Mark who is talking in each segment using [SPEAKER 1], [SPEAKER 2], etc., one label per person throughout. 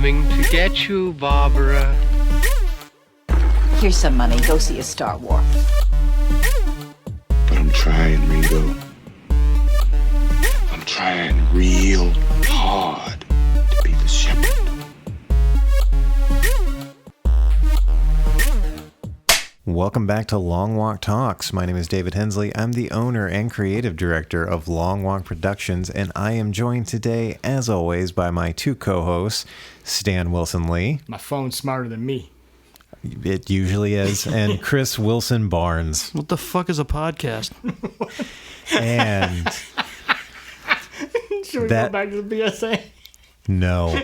[SPEAKER 1] coming to get you, Barbara.
[SPEAKER 2] Here's some money. Go see a Star War.
[SPEAKER 3] But I'm trying, Ringo. I'm trying real hard to be the shepherd.
[SPEAKER 4] Welcome back to Long Walk Talks. My name is David Hensley. I'm the owner and creative director of Long Walk Productions, and I am joined today, as always, by my two co-hosts, Stan Wilson Lee.
[SPEAKER 5] My phone's smarter than me.
[SPEAKER 4] It usually is. And Chris Wilson Barnes.
[SPEAKER 6] What the fuck is a podcast?
[SPEAKER 4] And
[SPEAKER 5] Should we go back to the BSA?
[SPEAKER 4] No.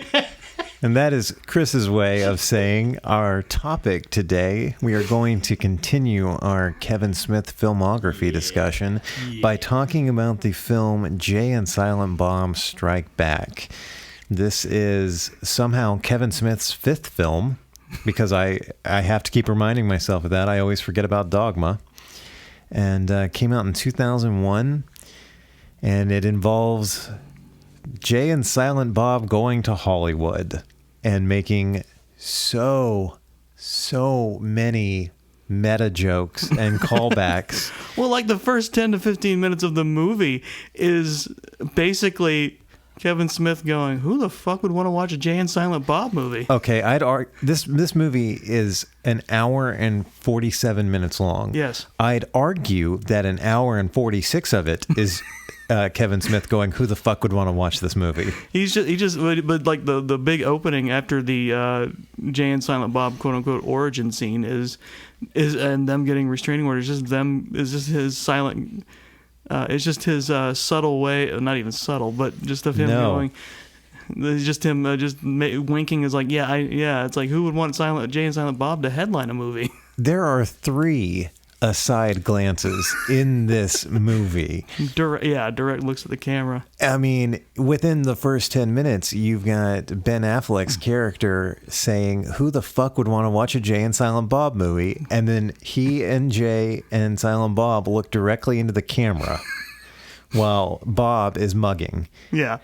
[SPEAKER 4] And that is Chris's way of saying our topic today. We are going to continue our Kevin Smith filmography discussion by talking about the film Jay and Silent Bob Strike Back. This is somehow Kevin Smith's fifth film, because I have to keep reminding myself of that. I always forget about Dogma. And came out in 2001, and it involves Jay and Silent Bob going to Hollywood and making so many meta jokes and callbacks.
[SPEAKER 6] Well, like the first 10 to 15 minutes of the movie is basically Kevin Smith going, who the fuck would want to watch a Jay and Silent Bob movie?
[SPEAKER 4] Okay, this movie is an hour and 47 minutes long.
[SPEAKER 6] Yes.
[SPEAKER 4] I'd argue that an hour and 46 of it is Kevin Smith going, who the fuck would want to watch this movie?
[SPEAKER 6] But like the big opening after the Jay and Silent Bob quote unquote origin scene is and them getting restraining orders. It's just his silent. It's just his subtle way, not even subtle, but just of him going. It's just him winking is like, yeah. It's like, who would want Jay and Silent Bob to headline a movie?
[SPEAKER 4] There are 3 aside glances in this movie.
[SPEAKER 6] Direct looks at the camera.
[SPEAKER 4] I mean, within the first 10 minutes, you've got Ben Affleck's character saying, who the fuck would want to watch a Jay and Silent Bob movie? And then he and Jay and Silent Bob look directly into the camera while Bob is mugging.
[SPEAKER 6] Yeah.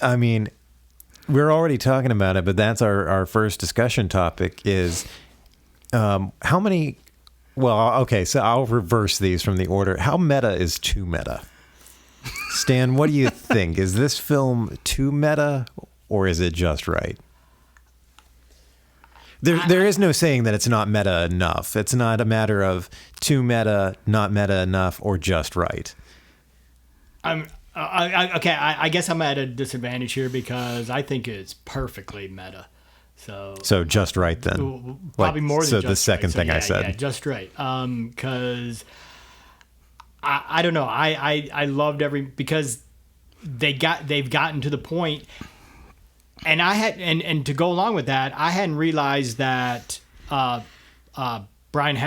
[SPEAKER 4] I mean, we're already talking about it, but that's our first discussion topic is how many... Well, okay, so I'll reverse these from the order. How meta is too meta? Stan, what do you think? Is this film too meta, or is it just right? There is no saying that it's not meta enough. It's not a matter of too meta, not meta enough, or just right.
[SPEAKER 5] I guess I'm at a disadvantage here because I think it's perfectly meta. So
[SPEAKER 4] just right then.
[SPEAKER 5] Probably more than just right.
[SPEAKER 4] So the second thing I said.
[SPEAKER 5] Yeah, just right. Because I don't know. I loved because they've gotten to the point, and I had and to go along with that, I hadn't realized that Brian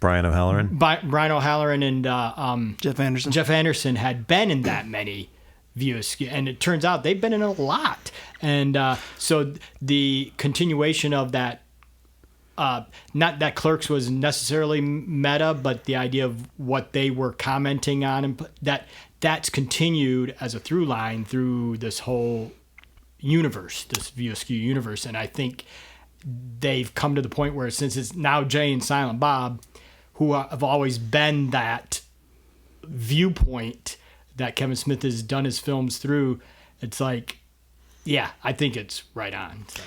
[SPEAKER 5] O'Halloran and Jeff Anderson had been in that many View Askew, and it turns out they've been in a lot. And so the continuation of that, not that Clerks was necessarily meta, but the idea of what they were commenting on, and that's continued as a through line through this whole universe, this View Askew universe. And I think they've come to the point where, since it's now Jay and Silent Bob, who have always been that viewpoint that Kevin Smith has done his films through, it's like, yeah, I think it's right on. So.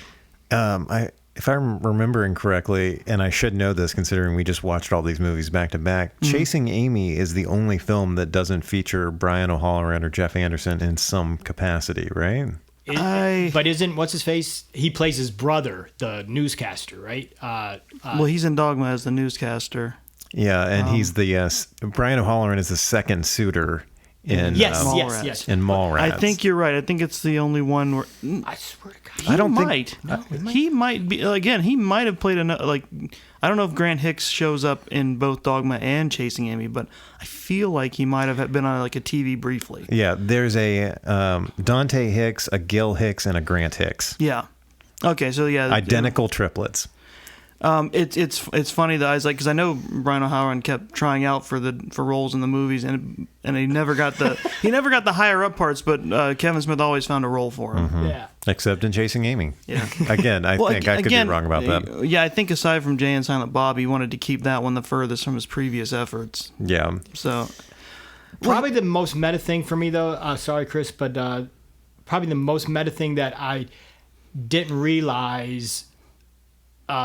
[SPEAKER 4] If I'm remembering correctly, and I should know this considering we just watched all these movies back to back, Chasing Amy is the only film that doesn't feature Brian O'Halloran or Jeff Anderson in some capacity, right?
[SPEAKER 5] But isn't, what's his face? He plays his brother, the newscaster, right?
[SPEAKER 6] Well, he's in Dogma as the newscaster.
[SPEAKER 4] Yeah, and he's the Brian O'Halloran is the second suiter in
[SPEAKER 5] yes.
[SPEAKER 4] in Mallrats.
[SPEAKER 6] I think you're right. I think it's the only one where
[SPEAKER 5] I swear to God,
[SPEAKER 6] he might be again. He might have played another. Like, I don't know if Grant Hicks shows up in both Dogma and Chasing Amy, but I feel like he might have been on like a TV briefly.
[SPEAKER 4] Yeah, there's a Dante Hicks, a Gil Hicks, and a Grant Hicks.
[SPEAKER 6] Yeah. Okay, so yeah,
[SPEAKER 4] identical triplets.
[SPEAKER 6] It's funny that I was like, because I know Brian O'Halloran kept trying out for roles in the movies, and he never got the higher up parts, but Kevin Smith always found a role for him.
[SPEAKER 4] Mm-hmm.
[SPEAKER 5] Yeah.
[SPEAKER 4] Except in Chasing Amy.
[SPEAKER 6] Yeah.
[SPEAKER 4] Again, I think I could be wrong about that.
[SPEAKER 6] Yeah, I think aside from Jay and Silent Bob, he wanted to keep that one the furthest from his previous efforts.
[SPEAKER 4] Yeah.
[SPEAKER 6] So
[SPEAKER 5] Probably the most meta thing for me, though, sorry, Chris, but probably the most meta thing that I didn't realize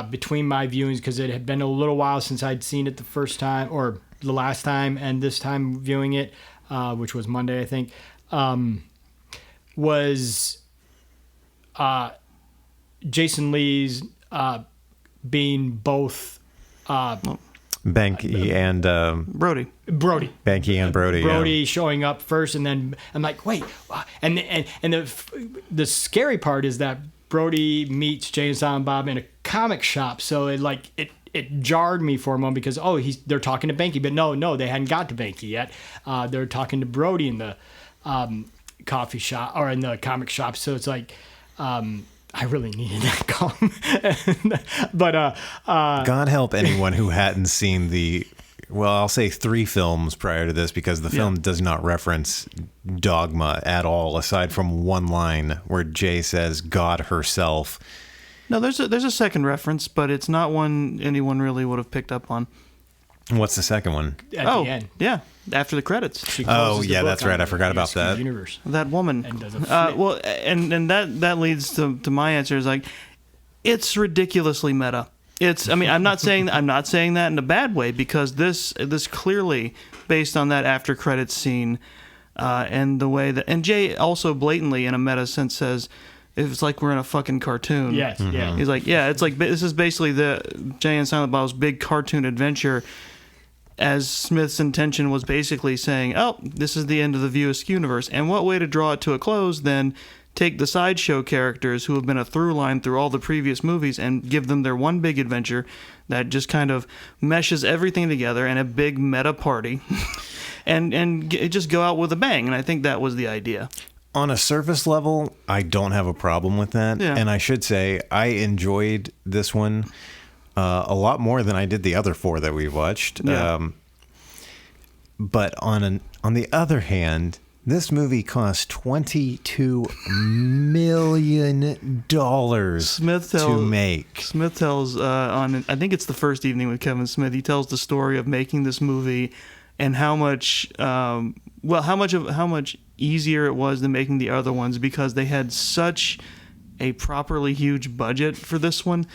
[SPEAKER 5] between my viewings, because it had been a little while since I'd seen it the first time, or the last time, and this time viewing it, which was Monday, I think, was Jason Lee's being both
[SPEAKER 4] Banky and
[SPEAKER 6] Brody.
[SPEAKER 4] Banky and Brody.
[SPEAKER 5] Brody showing up first, and then I'm like, wait, and the scary part is that Brody meets Jay and Silent Bob in a comic shop, so it jarred me for a moment because they're talking to Banky, but no, they hadn't got to Banky yet. They're talking to Brody in the coffee shop or in the comic shop, so it's like. I really needed that column. But
[SPEAKER 4] God help anyone who hadn't seen I'll say 3 films prior to this, because the film does not reference Dogma at all, aside from one line where Jay says God herself.
[SPEAKER 6] No, there's a second reference, but it's not one anyone really would have picked up on.
[SPEAKER 4] What's the second one?
[SPEAKER 5] at the end,
[SPEAKER 6] Yeah, after the credits.
[SPEAKER 5] she closes the book
[SPEAKER 4] that's right.
[SPEAKER 5] on
[SPEAKER 4] I forgot
[SPEAKER 5] the
[SPEAKER 4] about that.
[SPEAKER 5] Universe.
[SPEAKER 6] That woman.
[SPEAKER 5] And does a flip.
[SPEAKER 6] Well, and that leads to my answer is like, it's ridiculously meta. I'm not saying that in a bad way, because this clearly, based on that after credits scene, and the way that, and Jay also blatantly in a meta sense says, it's like we're in a fucking cartoon.
[SPEAKER 5] Yes, yeah.
[SPEAKER 6] He's like, yeah, it's like, this is basically the Jay and Silent Bob's big cartoon adventure, as Smith's intention was basically saying, oh, this is the end of the View Asknewniverse. And what way to draw it to a close than take the sideshow characters who have been a through line through all the previous movies and give them their one big adventure that just kind of meshes everything together in a big meta party and just go out with a bang. And I think that was the idea.
[SPEAKER 4] On a surface level, I don't have a problem with that.
[SPEAKER 6] Yeah.
[SPEAKER 4] And I should say I enjoyed this one a lot more than I did the other 4 that we watched.
[SPEAKER 6] Yeah.
[SPEAKER 4] But on the other hand, this movie cost $22 million to make.
[SPEAKER 6] Smith tells on, I think it's the first evening with Kevin Smith, he tells the story of making this movie and how much easier it was than making the other ones, because they had such a properly huge budget for this one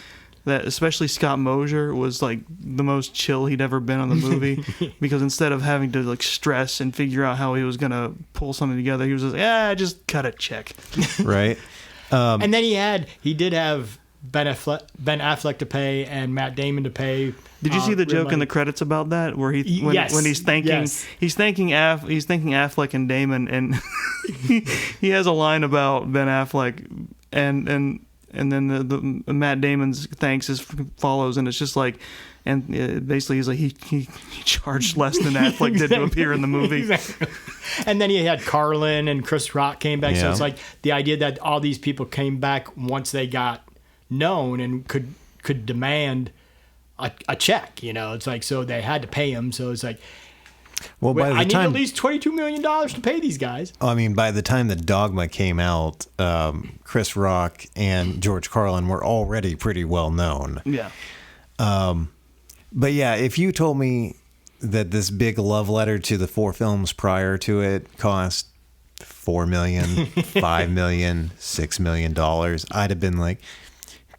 [SPEAKER 6] that especially Scott Mosier was like the most chill he'd ever been on the movie, because instead of having to like stress and figure out how he was gonna pull something together, he was just cut a check.
[SPEAKER 4] Right.
[SPEAKER 5] And then he did have Ben Affleck to pay and Matt Damon to pay.
[SPEAKER 6] Did you see the joke in the credits about that, where when he's thanking Affleck and Damon, and he has a line about Ben Affleck and then the Matt Damon's thanks follows, and it's just like, and basically he's like he charged less than Affleck did to appear in the movie.
[SPEAKER 5] Exactly. And then he had Carlin and Chris Rock came back, so it's like the idea that all these people came back once they got known and could demand a check. It's like, so they had to pay him. So it's like,
[SPEAKER 4] well,
[SPEAKER 5] I need at least $22 million to pay these guys.
[SPEAKER 4] I mean, by the time the Dogma came out, Chris Rock and George Carlin were already pretty well known.
[SPEAKER 6] Yeah.
[SPEAKER 4] But yeah, if you told me that this big love letter to the 4 films prior to it cost $4 million, $5 million, $6 million, I'd have been like,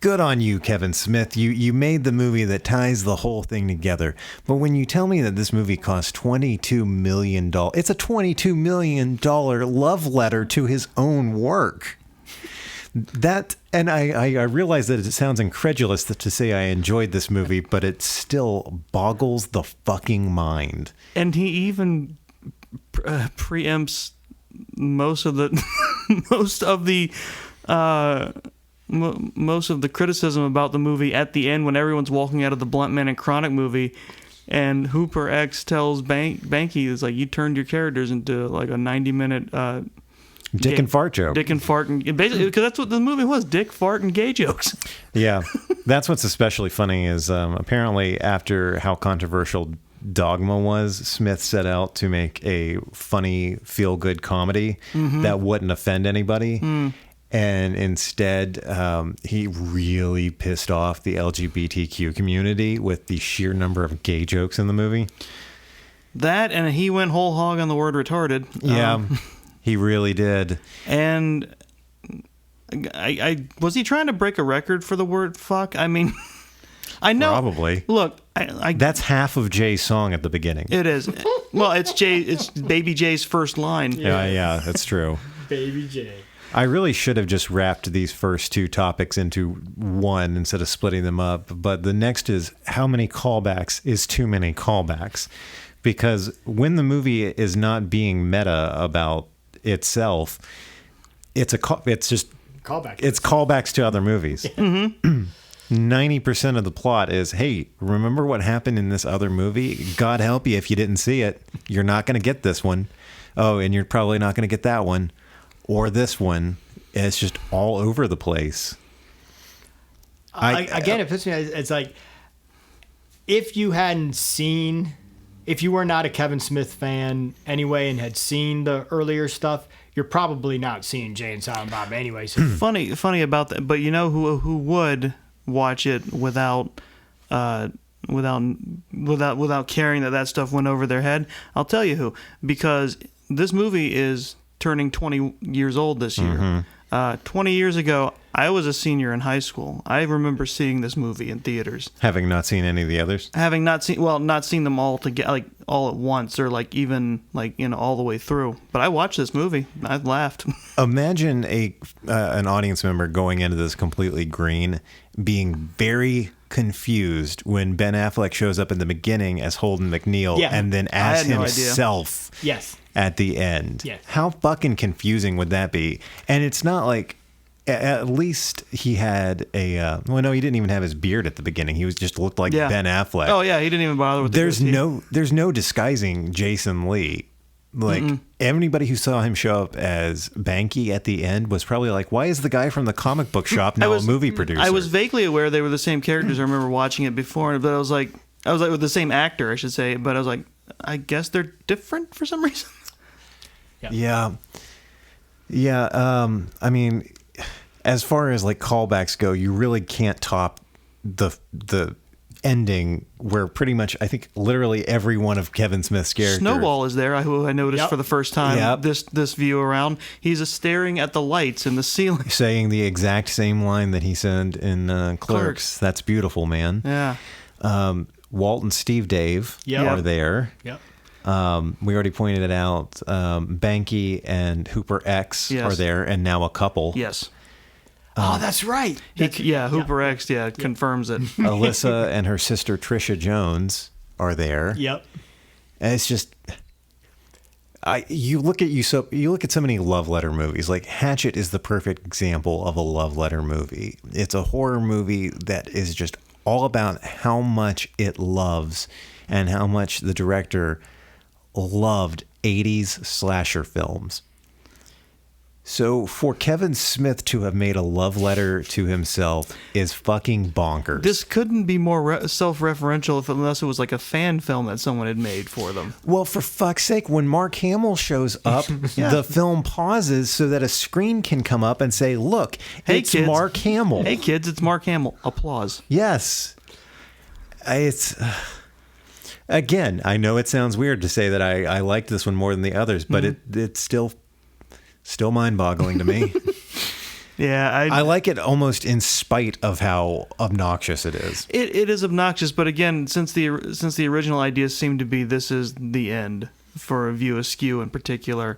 [SPEAKER 4] good on you, Kevin Smith. You made the movie that ties the whole thing together. But when you tell me that this movie cost $22 million, it's a $22 million love letter to his own work. And I realize that it sounds incredulous to say I enjoyed this movie, but it still boggles the fucking mind.
[SPEAKER 6] And he even preempts most of the most of the criticism about the movie at the end, when everyone's walking out of the Blunt Man and Chronic movie, and Hooper X tells Banky, it's like, you turned your characters into like a 90-minute
[SPEAKER 4] Dick and fart joke.
[SPEAKER 6] Dick and fart, and basically because that's what the movie was: dick, fart, and gay jokes.
[SPEAKER 4] Yeah, that's what's especially funny is apparently after how controversial Dogma was, Smith set out to make a funny, feel-good comedy that wouldn't offend anybody. And instead, he really pissed off the LGBTQ community with the sheer number of gay jokes in the movie.
[SPEAKER 6] That, and he went whole hog on the word retarded.
[SPEAKER 4] Yeah, he really did.
[SPEAKER 6] And I was he trying to break a record for the word fuck? I mean, I know.
[SPEAKER 4] Probably.
[SPEAKER 6] Look,
[SPEAKER 4] that's half of Jay's song at the beginning.
[SPEAKER 6] It is. Well, it's Baby Jay's first line.
[SPEAKER 4] Yeah, that's true.
[SPEAKER 5] Baby J.
[SPEAKER 4] I really should have just wrapped these first two topics into one instead of splitting them up. But the next is how many callbacks is too many callbacks? Because when the movie is not being meta about itself, it's just
[SPEAKER 5] Callback.
[SPEAKER 4] It's callbacks to other movies. 90% of the plot is, hey, remember what happened in this other movie? God help you if you didn't see it. You're not going to get this one. Oh, and you're probably not going to get that one. Or this one. It's just all over the place.
[SPEAKER 5] Again, it puts me. It's like if you were not a Kevin Smith fan anyway and had seen the earlier stuff, you're probably not seeing Jay and Silent Bob anyway. So
[SPEAKER 6] Funny about that. But you know who would watch it without caring that stuff went over their head? I'll tell you who. Because this movie is turning 20 years old this year. 20 years ago, I was a senior in high school. I remember seeing this movie in theaters.
[SPEAKER 4] Having not seen any of the others?
[SPEAKER 6] Having not seen them all together, like all at once, or like even like all the way through. But I watched this movie. I laughed.
[SPEAKER 4] Imagine an audience member going into this completely green, being very confused when Ben Affleck shows up in the beginning as Holden McNeil, and then as himself.
[SPEAKER 5] Yes.
[SPEAKER 4] At the end.
[SPEAKER 5] Yes.
[SPEAKER 4] How fucking confusing would that be? And it's not like, at least he had he didn't even have his beard at the beginning. He just looked like Ben Affleck.
[SPEAKER 6] Oh yeah, he didn't even bother with
[SPEAKER 4] there's no disguising Jason Lee. Like anybody who saw him show up as Banky at the end was probably like, why is the guy from the comic book shop now a movie producer?
[SPEAKER 6] I was vaguely aware they were the same characters. I remember watching it before, but I was like with the same actor, I should say, but I was like, I guess they're different for some reason.
[SPEAKER 4] Yeah. I mean, as far as like callbacks go, you really can't top the ending where pretty much I think literally every one of Kevin Smith's characters.
[SPEAKER 6] Snowball is there, who I noticed for the first time this view around. He's staring at the lights in the ceiling, saying
[SPEAKER 4] the exact same line that he said in Clerks. That's beautiful, man.
[SPEAKER 6] Yeah.
[SPEAKER 4] Walt and Steve Dave are there.
[SPEAKER 5] Yep.
[SPEAKER 4] We already pointed it out. Banky and Hooper X are there, and now a couple.
[SPEAKER 6] Yes.
[SPEAKER 5] Oh, that's right.
[SPEAKER 6] Hooper X confirms it.
[SPEAKER 4] Alyssa and her sister Trisha Jones are there.
[SPEAKER 5] Yep.
[SPEAKER 4] And it's just, you look at so many love letter movies. Like Hatchet is the perfect example of a love letter movie. It's a horror movie that is just all about how much it loves and how much the director loved 80s slasher films. So for Kevin Smith to have made a love letter to himself is fucking bonkers.
[SPEAKER 6] This couldn't be more self-referential unless it was like a fan film that someone had made for them.
[SPEAKER 4] Well, for fuck's sake, when Mark Hamill shows up, the film pauses so that a screen can come up and say, look, it's kids. Mark Hamill.
[SPEAKER 6] Hey kids, it's Mark Hamill. Applause.
[SPEAKER 4] Yes. It's... Again, I know it sounds weird to say that I liked this one more than the others, but it's still mind-boggling to me.
[SPEAKER 6] Yeah,
[SPEAKER 4] I like it almost in spite of how obnoxious it is.
[SPEAKER 6] It is obnoxious, but again, since the original idea seemed to be this is the end for a View Askew in particular,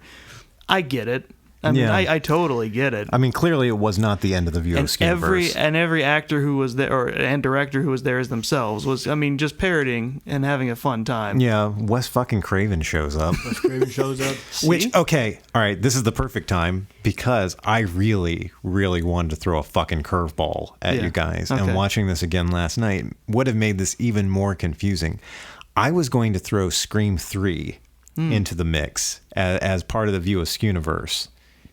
[SPEAKER 6] I get it. I mean, I totally get it.
[SPEAKER 4] I mean, clearly it was not the end of the View Asknewniverse.
[SPEAKER 6] Every actor who was there and director who was there as themselves was, I mean, just parroting and having a fun time.
[SPEAKER 4] Yeah, Wes fucking Craven shows up.
[SPEAKER 5] Wes Craven shows up.
[SPEAKER 4] Which, okay, all right, this is the perfect time because I really, really wanted to throw a fucking curveball at you guys. Okay. And watching this again last night would have made this even more confusing. I was going to throw Scream 3 into the mix as part of the View Asknewniverse.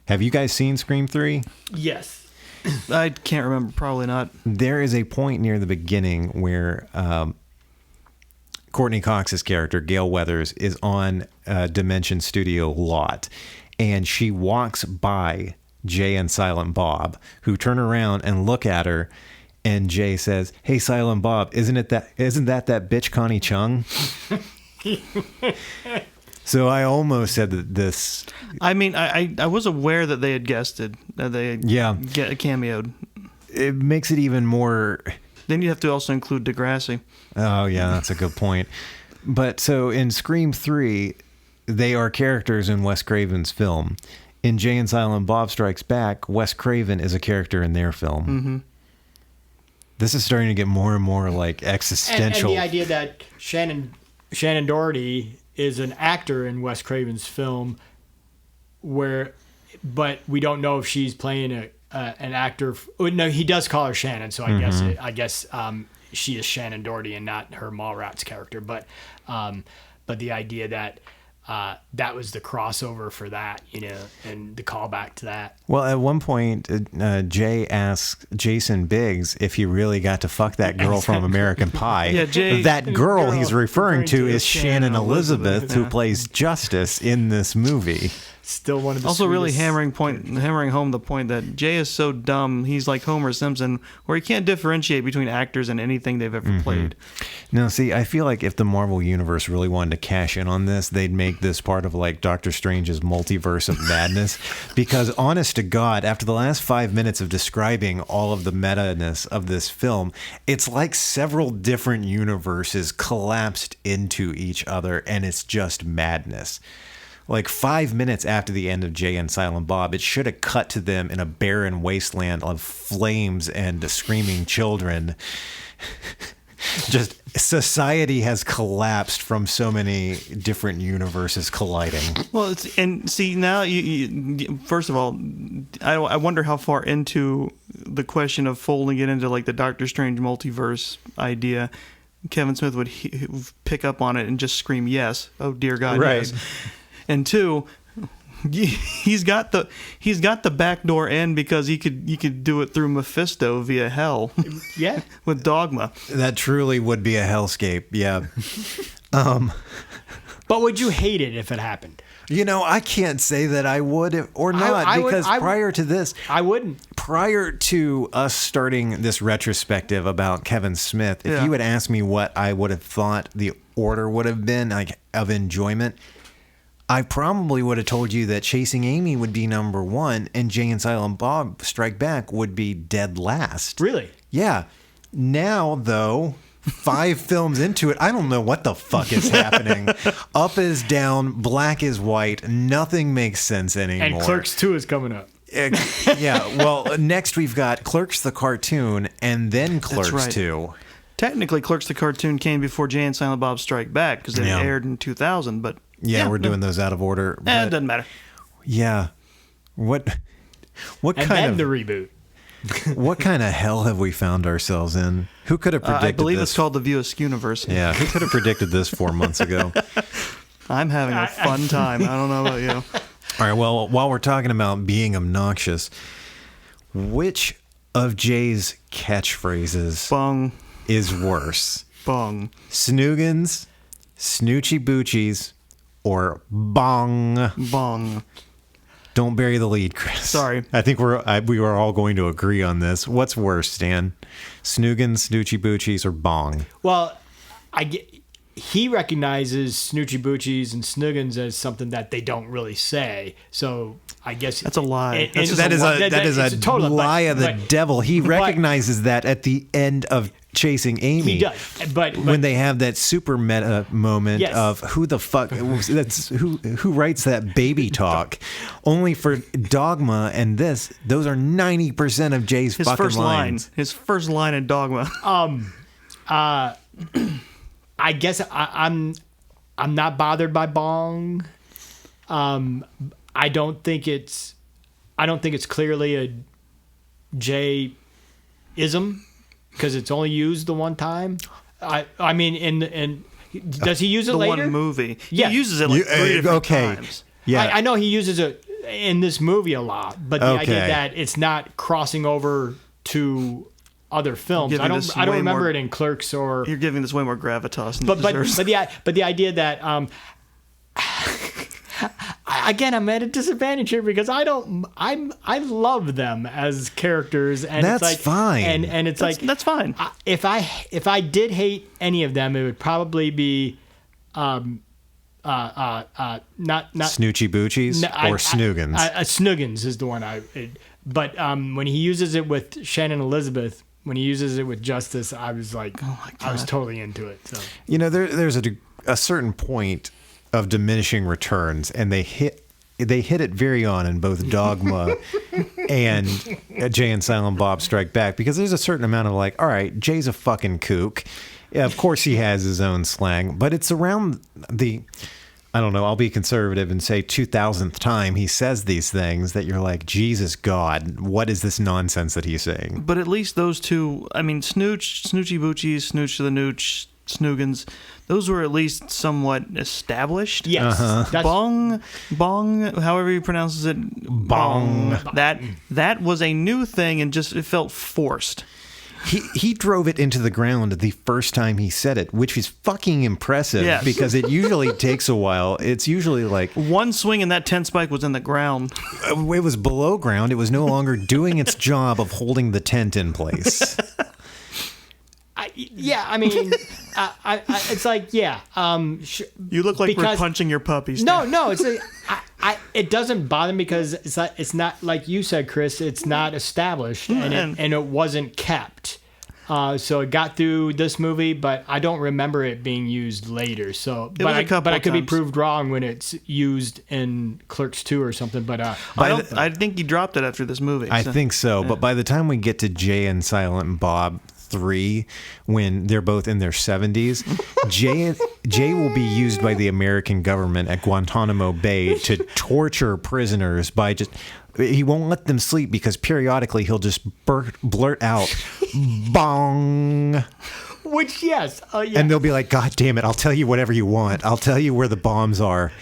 [SPEAKER 4] Have you guys seen Scream 3?
[SPEAKER 5] Yes.
[SPEAKER 6] I can't remember. Probably not.
[SPEAKER 4] There is a point near the beginning where Courtney Cox's character, Gail Weathers, is on Dimension Studio lot, and she walks by Jay and Silent Bob, who turn around and look at her, and Jay says, "Hey, Silent Bob, isn't that bitch Connie Chung?" So I almost said that this.
[SPEAKER 6] I mean, I was aware that they had guested, that they had cameoed.
[SPEAKER 4] It makes it even more.
[SPEAKER 6] Then you have to also include Degrassi.
[SPEAKER 4] Oh yeah, that's a good point. But so in Scream 3, they are characters in Wes Craven's film. In Jay and Silent Bob Strikes Back, Wes Craven is a character in their film. Mm-hmm. This is starting to get more and more like existential.
[SPEAKER 5] And the idea that Shannon Doherty is an actor in Wes Craven's film, but we don't know if she's playing an actor. No, he does call her Shannon, so I guess she is Shannon Doherty and not her Mallrats character. But the idea that that was the crossover for that, and the callback to that.
[SPEAKER 4] Well, at one point, Jay asked Jason Biggs if he really got to fuck that girl from American Pie.
[SPEAKER 6] Yeah,
[SPEAKER 4] that girl he's referring to is Shannon Elizabeth, who plays Justice in this movie.
[SPEAKER 5] Still one of the
[SPEAKER 6] also really
[SPEAKER 5] sweetest.
[SPEAKER 6] hammering home the point that Jay is so dumb. He's like Homer Simpson, where he can't differentiate between actors and anything they've ever played.
[SPEAKER 4] No, see, I feel like if the Marvel Universe really wanted to cash in on this, they'd make this part of like Doctor Strange's multiverse of madness. Because honest to God, after the last 5 minutes of describing all of the meta-ness of this film, it's like several different universes collapsed into each other, and it's just madness. Like 5 minutes after the end of Jay and Silent Bob, it should have cut to them in a barren wasteland of flames and screaming children. Just society has collapsed from so many different universes colliding.
[SPEAKER 6] Well, now you first of all, I wonder how far into the question of folding it into like the Doctor Strange multiverse idea Kevin Smith would pick up on it and just scream yes. Oh dear God,
[SPEAKER 4] right.
[SPEAKER 6] Yes. And two, he's got the backdoor in because he could do it through Mephisto via hell.
[SPEAKER 5] Yeah,
[SPEAKER 6] with Dogma.
[SPEAKER 4] That truly would be a hellscape. Yeah.
[SPEAKER 5] But would you hate it if it happened?
[SPEAKER 4] I can't say that I would or not because prior to this,
[SPEAKER 5] I wouldn't.
[SPEAKER 4] Prior to us starting this retrospective about Kevin Smith, if you had asked me what I would have thought the order would have been like of enjoyment, I probably would have told you that Chasing Amy would be number 1 and Jay and Silent Bob Strike Back would be dead last.
[SPEAKER 5] Really?
[SPEAKER 4] Yeah. Now, though, 5 films into it, I don't know what the fuck is happening. Up is down, black is white, nothing makes sense anymore.
[SPEAKER 5] And Clerks 2 is coming up.
[SPEAKER 4] Yeah, well, next we've got Clerks the cartoon and then Clerks 2.
[SPEAKER 6] Technically, Clerks the cartoon came before Jay and Silent Bob Strike Back because it aired in 2000, but...
[SPEAKER 4] Yeah, we're doing those out of order.
[SPEAKER 6] It doesn't matter.
[SPEAKER 4] Yeah. What
[SPEAKER 5] and
[SPEAKER 4] kind
[SPEAKER 5] then
[SPEAKER 4] of
[SPEAKER 5] the reboot?
[SPEAKER 4] What kind of hell have we found ourselves in? Who could have predicted this?
[SPEAKER 6] I believe it's called the View Asknewniverse.
[SPEAKER 4] Yeah, who could have predicted this 4 months ago?
[SPEAKER 6] I'm having a fun time. I don't know about you.
[SPEAKER 4] All right, well, while we're talking about being obnoxious, which of Jay's catchphrases
[SPEAKER 6] Bung.
[SPEAKER 4] is worse?
[SPEAKER 6] Bung.
[SPEAKER 4] Snoogans, Snoochie Boochies, or bong?
[SPEAKER 6] Bong.
[SPEAKER 4] Don't bury the lead, Chris.
[SPEAKER 6] Sorry.
[SPEAKER 4] I think we were all going to agree on this. What's worse, Stan? Snoogans, Snoochie Boochies, or bong?
[SPEAKER 5] Well, he recognizes Snoochie Boochies and Snoogans as something that they don't really say. So I guess
[SPEAKER 6] that's a lie.
[SPEAKER 4] That is a total lie of the devil. He recognizes that at the end of Chasing Amy.
[SPEAKER 5] He does, but
[SPEAKER 4] when they have that super meta moment of who the fuck that's who writes that baby talk. Only for Dogma and this, those are 90% of Jay's fucking
[SPEAKER 6] first
[SPEAKER 4] lines.
[SPEAKER 6] His first line in Dogma.
[SPEAKER 5] I guess I'm not bothered by bong. I don't think it's clearly a Jay-ism because it's only used the one time. I mean, does he use it later?
[SPEAKER 6] The one movie.
[SPEAKER 5] Yeah.
[SPEAKER 6] He uses it like 3 different times.
[SPEAKER 4] Yeah,
[SPEAKER 5] I know he uses it in this movie a lot, but the idea that it's not crossing over to other films. I don't remember it in Clerks or.
[SPEAKER 6] You're giving this way more gravitas than it deserves.
[SPEAKER 5] But the idea that again, I'm at a disadvantage here because I love them as characters, and
[SPEAKER 4] that's
[SPEAKER 5] it's like
[SPEAKER 4] fine,
[SPEAKER 5] and it's
[SPEAKER 6] that's fine.
[SPEAKER 5] If I did hate any of them, it would probably be not
[SPEAKER 4] Snoochie Boochies or Snoogans.
[SPEAKER 5] Snoogans is the one but when he uses it with Shannon Elizabeth, when he uses it with Justice, I was like, oh my God. I was totally into it. So
[SPEAKER 4] there's a certain point of diminishing returns, and they hit it very on in both Dogma and Jay and Silent Bob Strike Back, because there's a certain amount of like, all right, Jay's a fucking kook. Yeah, of course he has his own slang, but it's around I don't know, I'll be conservative and say 2000th time he says these things that you're like, Jesus God, what is this nonsense that he's saying?
[SPEAKER 6] But at least those two, I mean, Snoochie Boochies, Snooch to the Nooch, Snoogans, those were at least somewhat established.
[SPEAKER 5] Yes.
[SPEAKER 6] Bong, however he pronounces it.
[SPEAKER 4] Bong.
[SPEAKER 6] That was a new thing, and just it felt forced.
[SPEAKER 4] He drove it into the ground the first time he said it, which is fucking impressive.
[SPEAKER 6] Yes.
[SPEAKER 4] Because it usually takes a while. It's usually like
[SPEAKER 6] one swing and that tent spike was in the ground.
[SPEAKER 4] It was below ground. It was no longer doing its job of holding the tent in place.
[SPEAKER 5] It's like,
[SPEAKER 6] you look like we're punching your puppies.
[SPEAKER 5] No, it's it doesn't bother me because it's not like you said, Chris. It's not established and it wasn't kept. So it got through this movie, but I don't remember it being used later. So, but I could be proved wrong when it's used in Clerks 2 or something. But
[SPEAKER 6] I think he dropped it after this movie.
[SPEAKER 4] I think so. Yeah. But by the time we get to Jay and Silent Bob 3, when they're both in their 70s, Jay will be used by the American government at Guantanamo Bay to torture prisoners by he won't let them sleep because periodically he'll just blurt out bong,
[SPEAKER 5] which
[SPEAKER 4] and they'll be like, God damn it, I'll tell you whatever you want, I'll tell you where the bombs are.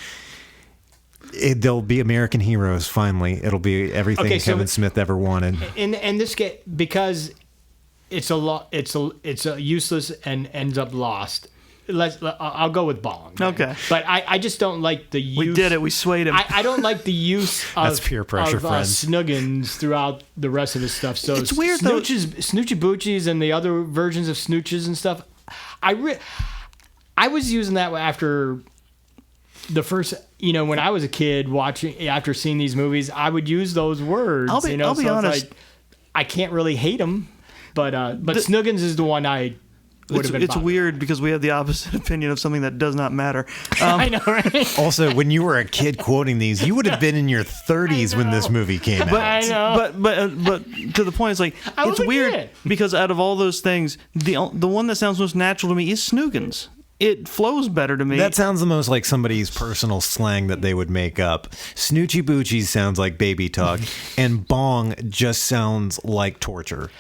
[SPEAKER 4] They'll be American heroes finally. It'll be everything Kevin Smith ever wanted.
[SPEAKER 5] And this because it's a useless and ends up lost. I'll go with bong.
[SPEAKER 6] Okay.
[SPEAKER 5] But I just don't like the use.
[SPEAKER 6] We did it. We swayed him.
[SPEAKER 5] I don't like the use of,
[SPEAKER 4] that's peer pressure, friends.
[SPEAKER 5] Snoogans throughout the rest of his stuff. So
[SPEAKER 6] it's weird though.
[SPEAKER 5] Snoochie Boochies and the other versions of Snooches and stuff. I was using that after the first, when I was a kid after seeing these movies, I would use those words.
[SPEAKER 6] I'll be honest.
[SPEAKER 5] Like, I can't really hate them, but Snoogans is the one I would have been.
[SPEAKER 6] It's weird because we have the opposite opinion of something that does not matter.
[SPEAKER 5] I know, right?
[SPEAKER 4] Also, when you were a kid quoting these, you would have been in your 30s when this movie came out.
[SPEAKER 5] I know.
[SPEAKER 6] But to the point, it's like it's weird because out of all those things, the one that sounds most natural to me is Snoogans. It flows better to me.
[SPEAKER 4] That sounds the most like somebody's personal slang that they would make up. Snoochie Boochies sounds like baby talk, and bong just sounds like torture.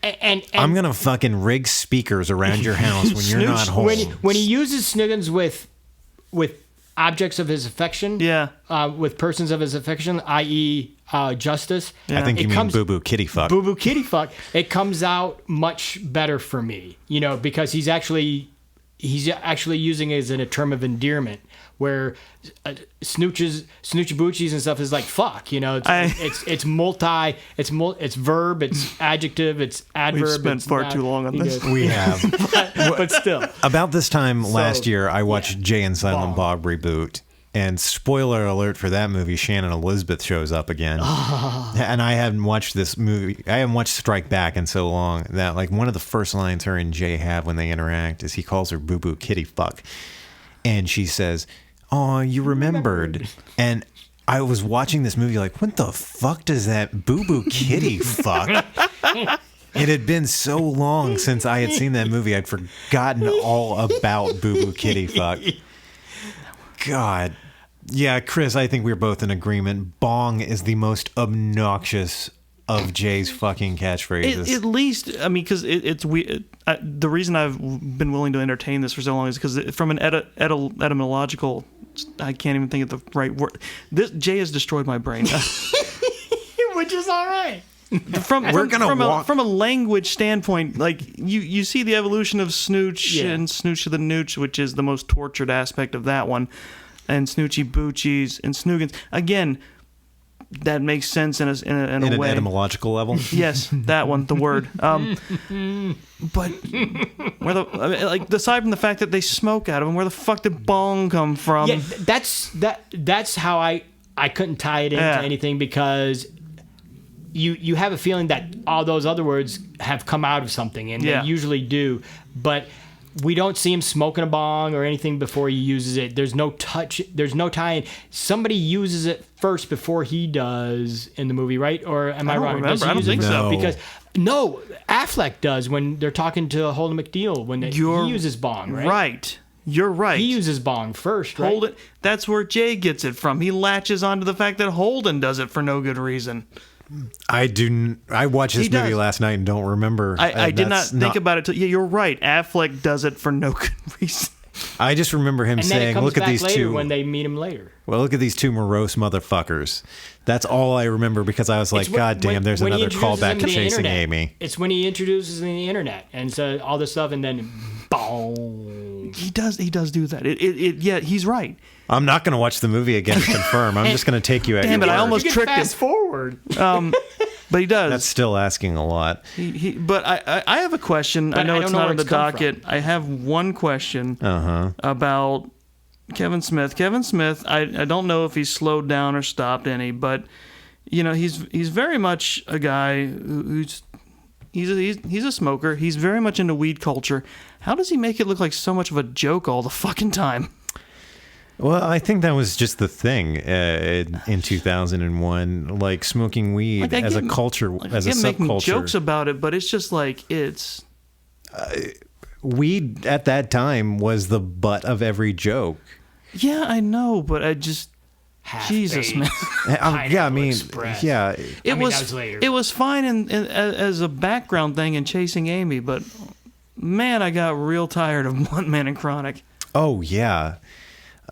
[SPEAKER 4] And I'm gonna fucking rig speakers around your house when you're not home.
[SPEAKER 5] When he uses Snoogans with objects of his affection, with persons of his affection, i.e., Justice.
[SPEAKER 4] I think you mean boo boo kitty fuck.
[SPEAKER 5] Boo boo kitty fuck. It comes out much better for me, because he's actually using it as a term of endearment, where Snoochie Boochies and stuff is like fuck, it's multi, it's verb, it's adjective, it's adverb.
[SPEAKER 6] We've spent far too long on this.
[SPEAKER 4] We have,
[SPEAKER 5] but still.
[SPEAKER 4] About this time last year, I watched Jay and Silent Bob reboot. And spoiler alert for that movie, Shannon Elizabeth shows up again. And I haven't watched this movie. I haven't watched Strike Back in so long that like one of the first lines her and Jay have when they interact is he calls her boo boo kitty fuck. And she says, "Oh, you remembered." And I was watching this movie like, what the fuck does that boo boo kitty fuck? It had been so long since I had seen that movie. I'd forgotten all about boo boo kitty fuck. God. Yeah, Chris, I think we're both in agreement. Bong is the most obnoxious of Jay's fucking catchphrases.
[SPEAKER 6] At least, I mean, because it's weird. The reason I've been willing to entertain this for so long is because from an etymological, I can't even think of the right word. Jay has destroyed my brain.
[SPEAKER 5] Which is all right.
[SPEAKER 6] From a language standpoint, like you see the evolution of snooch and snooch to the nooch, which is the most tortured aspect of that one, and snoochy boochies and snoogans. Again, that makes sense in a
[SPEAKER 4] in
[SPEAKER 6] way.
[SPEAKER 4] An etymological level.
[SPEAKER 6] Yes, that one, the word. But aside from the fact that they smoke out of them, where the fuck did bong come from?
[SPEAKER 5] Yeah, that's how I couldn't tie it into anything, because you have a feeling that all those other words have come out of something, and they usually do, but we don't see him smoking a bong or anything before he uses it. There's no touch. There's no tie-in. Somebody uses it first before he does in the movie, right? Or am I wrong?
[SPEAKER 6] Remember. I don't think so.
[SPEAKER 5] Because Affleck does when they're talking to Holden McNeil when he uses bong, right?
[SPEAKER 6] Right. You're right.
[SPEAKER 5] He uses bong first, right?
[SPEAKER 6] Holden. That's where Jay gets it from. He latches onto the fact that Holden does it for no good reason.
[SPEAKER 4] I watched this movie last night and don't remember.
[SPEAKER 6] I did not think about it. You're right. Affleck does it for no good reason.
[SPEAKER 4] I just remember him saying, "Look at these two."
[SPEAKER 5] When they meet him later.
[SPEAKER 4] Well, look at these two morose motherfuckers. That's all I remember, because I was like, God damn, there's
[SPEAKER 5] when
[SPEAKER 4] another callback to Chasing Amy.
[SPEAKER 5] It's when he introduces the internet and so all this stuff, and then boom.
[SPEAKER 6] He does do that. Yeah, he's right.
[SPEAKER 4] I'm not going to watch the movie again to confirm. I'm just going to take you at your word.
[SPEAKER 6] Damn it, I almost tricked him.
[SPEAKER 5] Fast forward.
[SPEAKER 6] But he does.
[SPEAKER 4] That's still asking a lot.
[SPEAKER 6] But I have a question. I know it's not on the docket. I have one question about Kevin Smith. Kevin Smith, I don't know if he's slowed down or stopped any, but he's very much a guy who's he's a smoker. He's very much into weed culture. How does he make it look like so much of a joke all the fucking time?
[SPEAKER 4] Well, I think that was just the thing in 2001, like smoking weed as a culture, as a subculture.
[SPEAKER 6] Making jokes about it, but it's just like it's
[SPEAKER 4] weed at that time was the butt of every joke.
[SPEAKER 6] Yeah, I know, but I just Jesus, man.
[SPEAKER 4] I mean, yeah.
[SPEAKER 6] It was fine as a background thing in Chasing Amy, but man, I got real tired of Blunt Man and Chronic.
[SPEAKER 4] Oh yeah.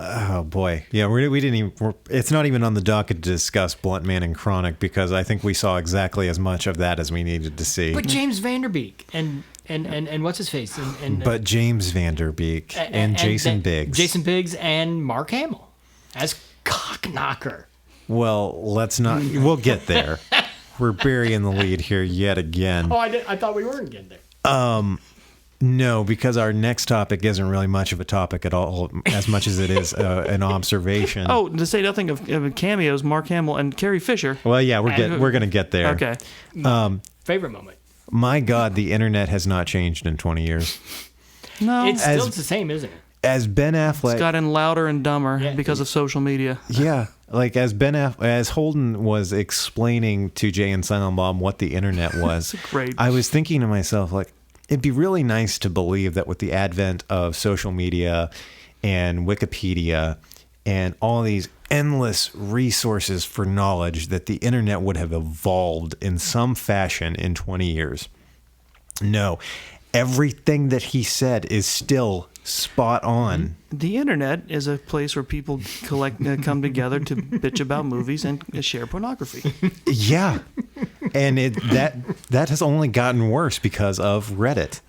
[SPEAKER 4] Oh boy, yeah. We didn't even. It's not even on the docket to discuss Blunt Man and Chronic, because I think we saw exactly as much of that as we needed to see.
[SPEAKER 5] But James Vanderbeek and what's his face
[SPEAKER 4] but James Vanderbeek and Jason Biggs,
[SPEAKER 5] and Mark Hamill as Cockknocker.
[SPEAKER 4] Well, let's not. We'll get there. We're burying the lead here yet again.
[SPEAKER 5] Oh, I thought we weren't getting there.
[SPEAKER 4] No, because our next topic isn't really much of a topic at all, as much as it is an observation.
[SPEAKER 6] Oh, to say nothing of cameos, Mark Hamill and Carrie Fisher.
[SPEAKER 4] Well, yeah, we're gonna get there.
[SPEAKER 6] Okay.
[SPEAKER 5] Favorite moment.
[SPEAKER 4] My God, the internet has not changed in 20 years.
[SPEAKER 6] No,
[SPEAKER 5] it's still the same, isn't it?
[SPEAKER 4] As Ben Affleck,
[SPEAKER 6] it's gotten louder and dumber because of social media.
[SPEAKER 4] Yeah, like as Holden was explaining to Jay and Silent Bob what the internet was,
[SPEAKER 6] great.
[SPEAKER 4] I was thinking to myself, like, it'd be really nice to believe that with the advent of social media and Wikipedia and all these endless resources for knowledge, that the internet would have evolved in some fashion in 20 years. No, everything that he said is still spot on.
[SPEAKER 6] The internet is a place where people come together to bitch about movies and share pornography.
[SPEAKER 4] Yeah, and that has only gotten worse because of Reddit.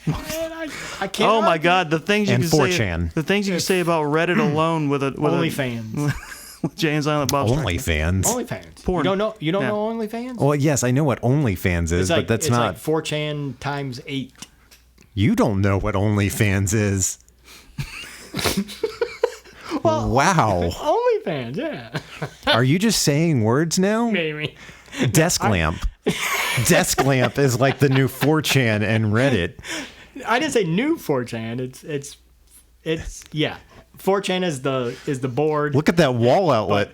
[SPEAKER 5] Man, I can't.
[SPEAKER 6] Oh my God, the things you
[SPEAKER 4] and
[SPEAKER 6] can
[SPEAKER 4] 4chan.
[SPEAKER 6] say. The things you can say about Reddit alone with
[SPEAKER 5] OnlyFans.
[SPEAKER 6] With Jay and Silent Bob.
[SPEAKER 5] OnlyFans.
[SPEAKER 6] Porn.
[SPEAKER 5] You don't know OnlyFans?
[SPEAKER 4] Well, yes, I know what OnlyFans is, but that's not.
[SPEAKER 5] It's like 4chan times 8.
[SPEAKER 4] You don't know what OnlyFans is.
[SPEAKER 5] Well,
[SPEAKER 4] wow.
[SPEAKER 5] OnlyFans, yeah.
[SPEAKER 4] Are you just saying words now?
[SPEAKER 5] Maybe.
[SPEAKER 4] Desk lamp. Desk lamp is like the new 4chan and Reddit.
[SPEAKER 5] I didn't say new 4chan. It's yeah. 4chan is the board.
[SPEAKER 4] Look at that wall outlet.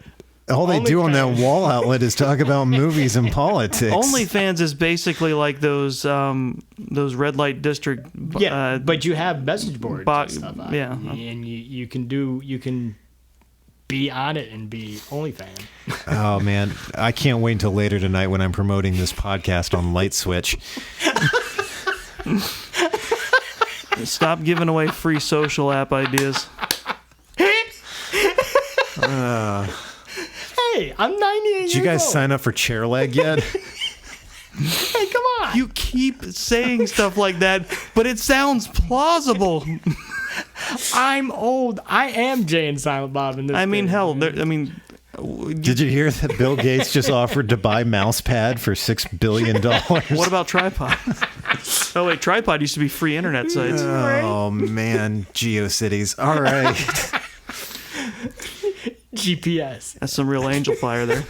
[SPEAKER 4] All they do on that wall outlet is talk about movies and politics.
[SPEAKER 6] OnlyFans is basically like those red light district.
[SPEAKER 5] Yeah, but you have message boards and stuff.
[SPEAKER 6] Yeah,
[SPEAKER 5] and you can be on it and be OnlyFan.
[SPEAKER 4] Oh man, I can't wait until later tonight when I'm promoting this podcast on Light Switch.
[SPEAKER 6] Stop giving away free social app ideas.
[SPEAKER 5] Hey, I'm 98
[SPEAKER 4] Did you guys sign up for chair leg yet?
[SPEAKER 5] Hey, come on.
[SPEAKER 6] You keep saying stuff like that, but it sounds plausible.
[SPEAKER 5] I'm old. I am Jay and Silent Bob in this.
[SPEAKER 6] I mean,
[SPEAKER 5] thing.
[SPEAKER 6] hell,
[SPEAKER 4] Did you hear that Bill Gates just offered to buy Mousepad for $6 billion?
[SPEAKER 6] what about Tripod? Oh, wait, Tripod used to be free internet sites.
[SPEAKER 4] Oh man, GeoCities. All right.
[SPEAKER 5] GPS.
[SPEAKER 6] That's some real angel fire there.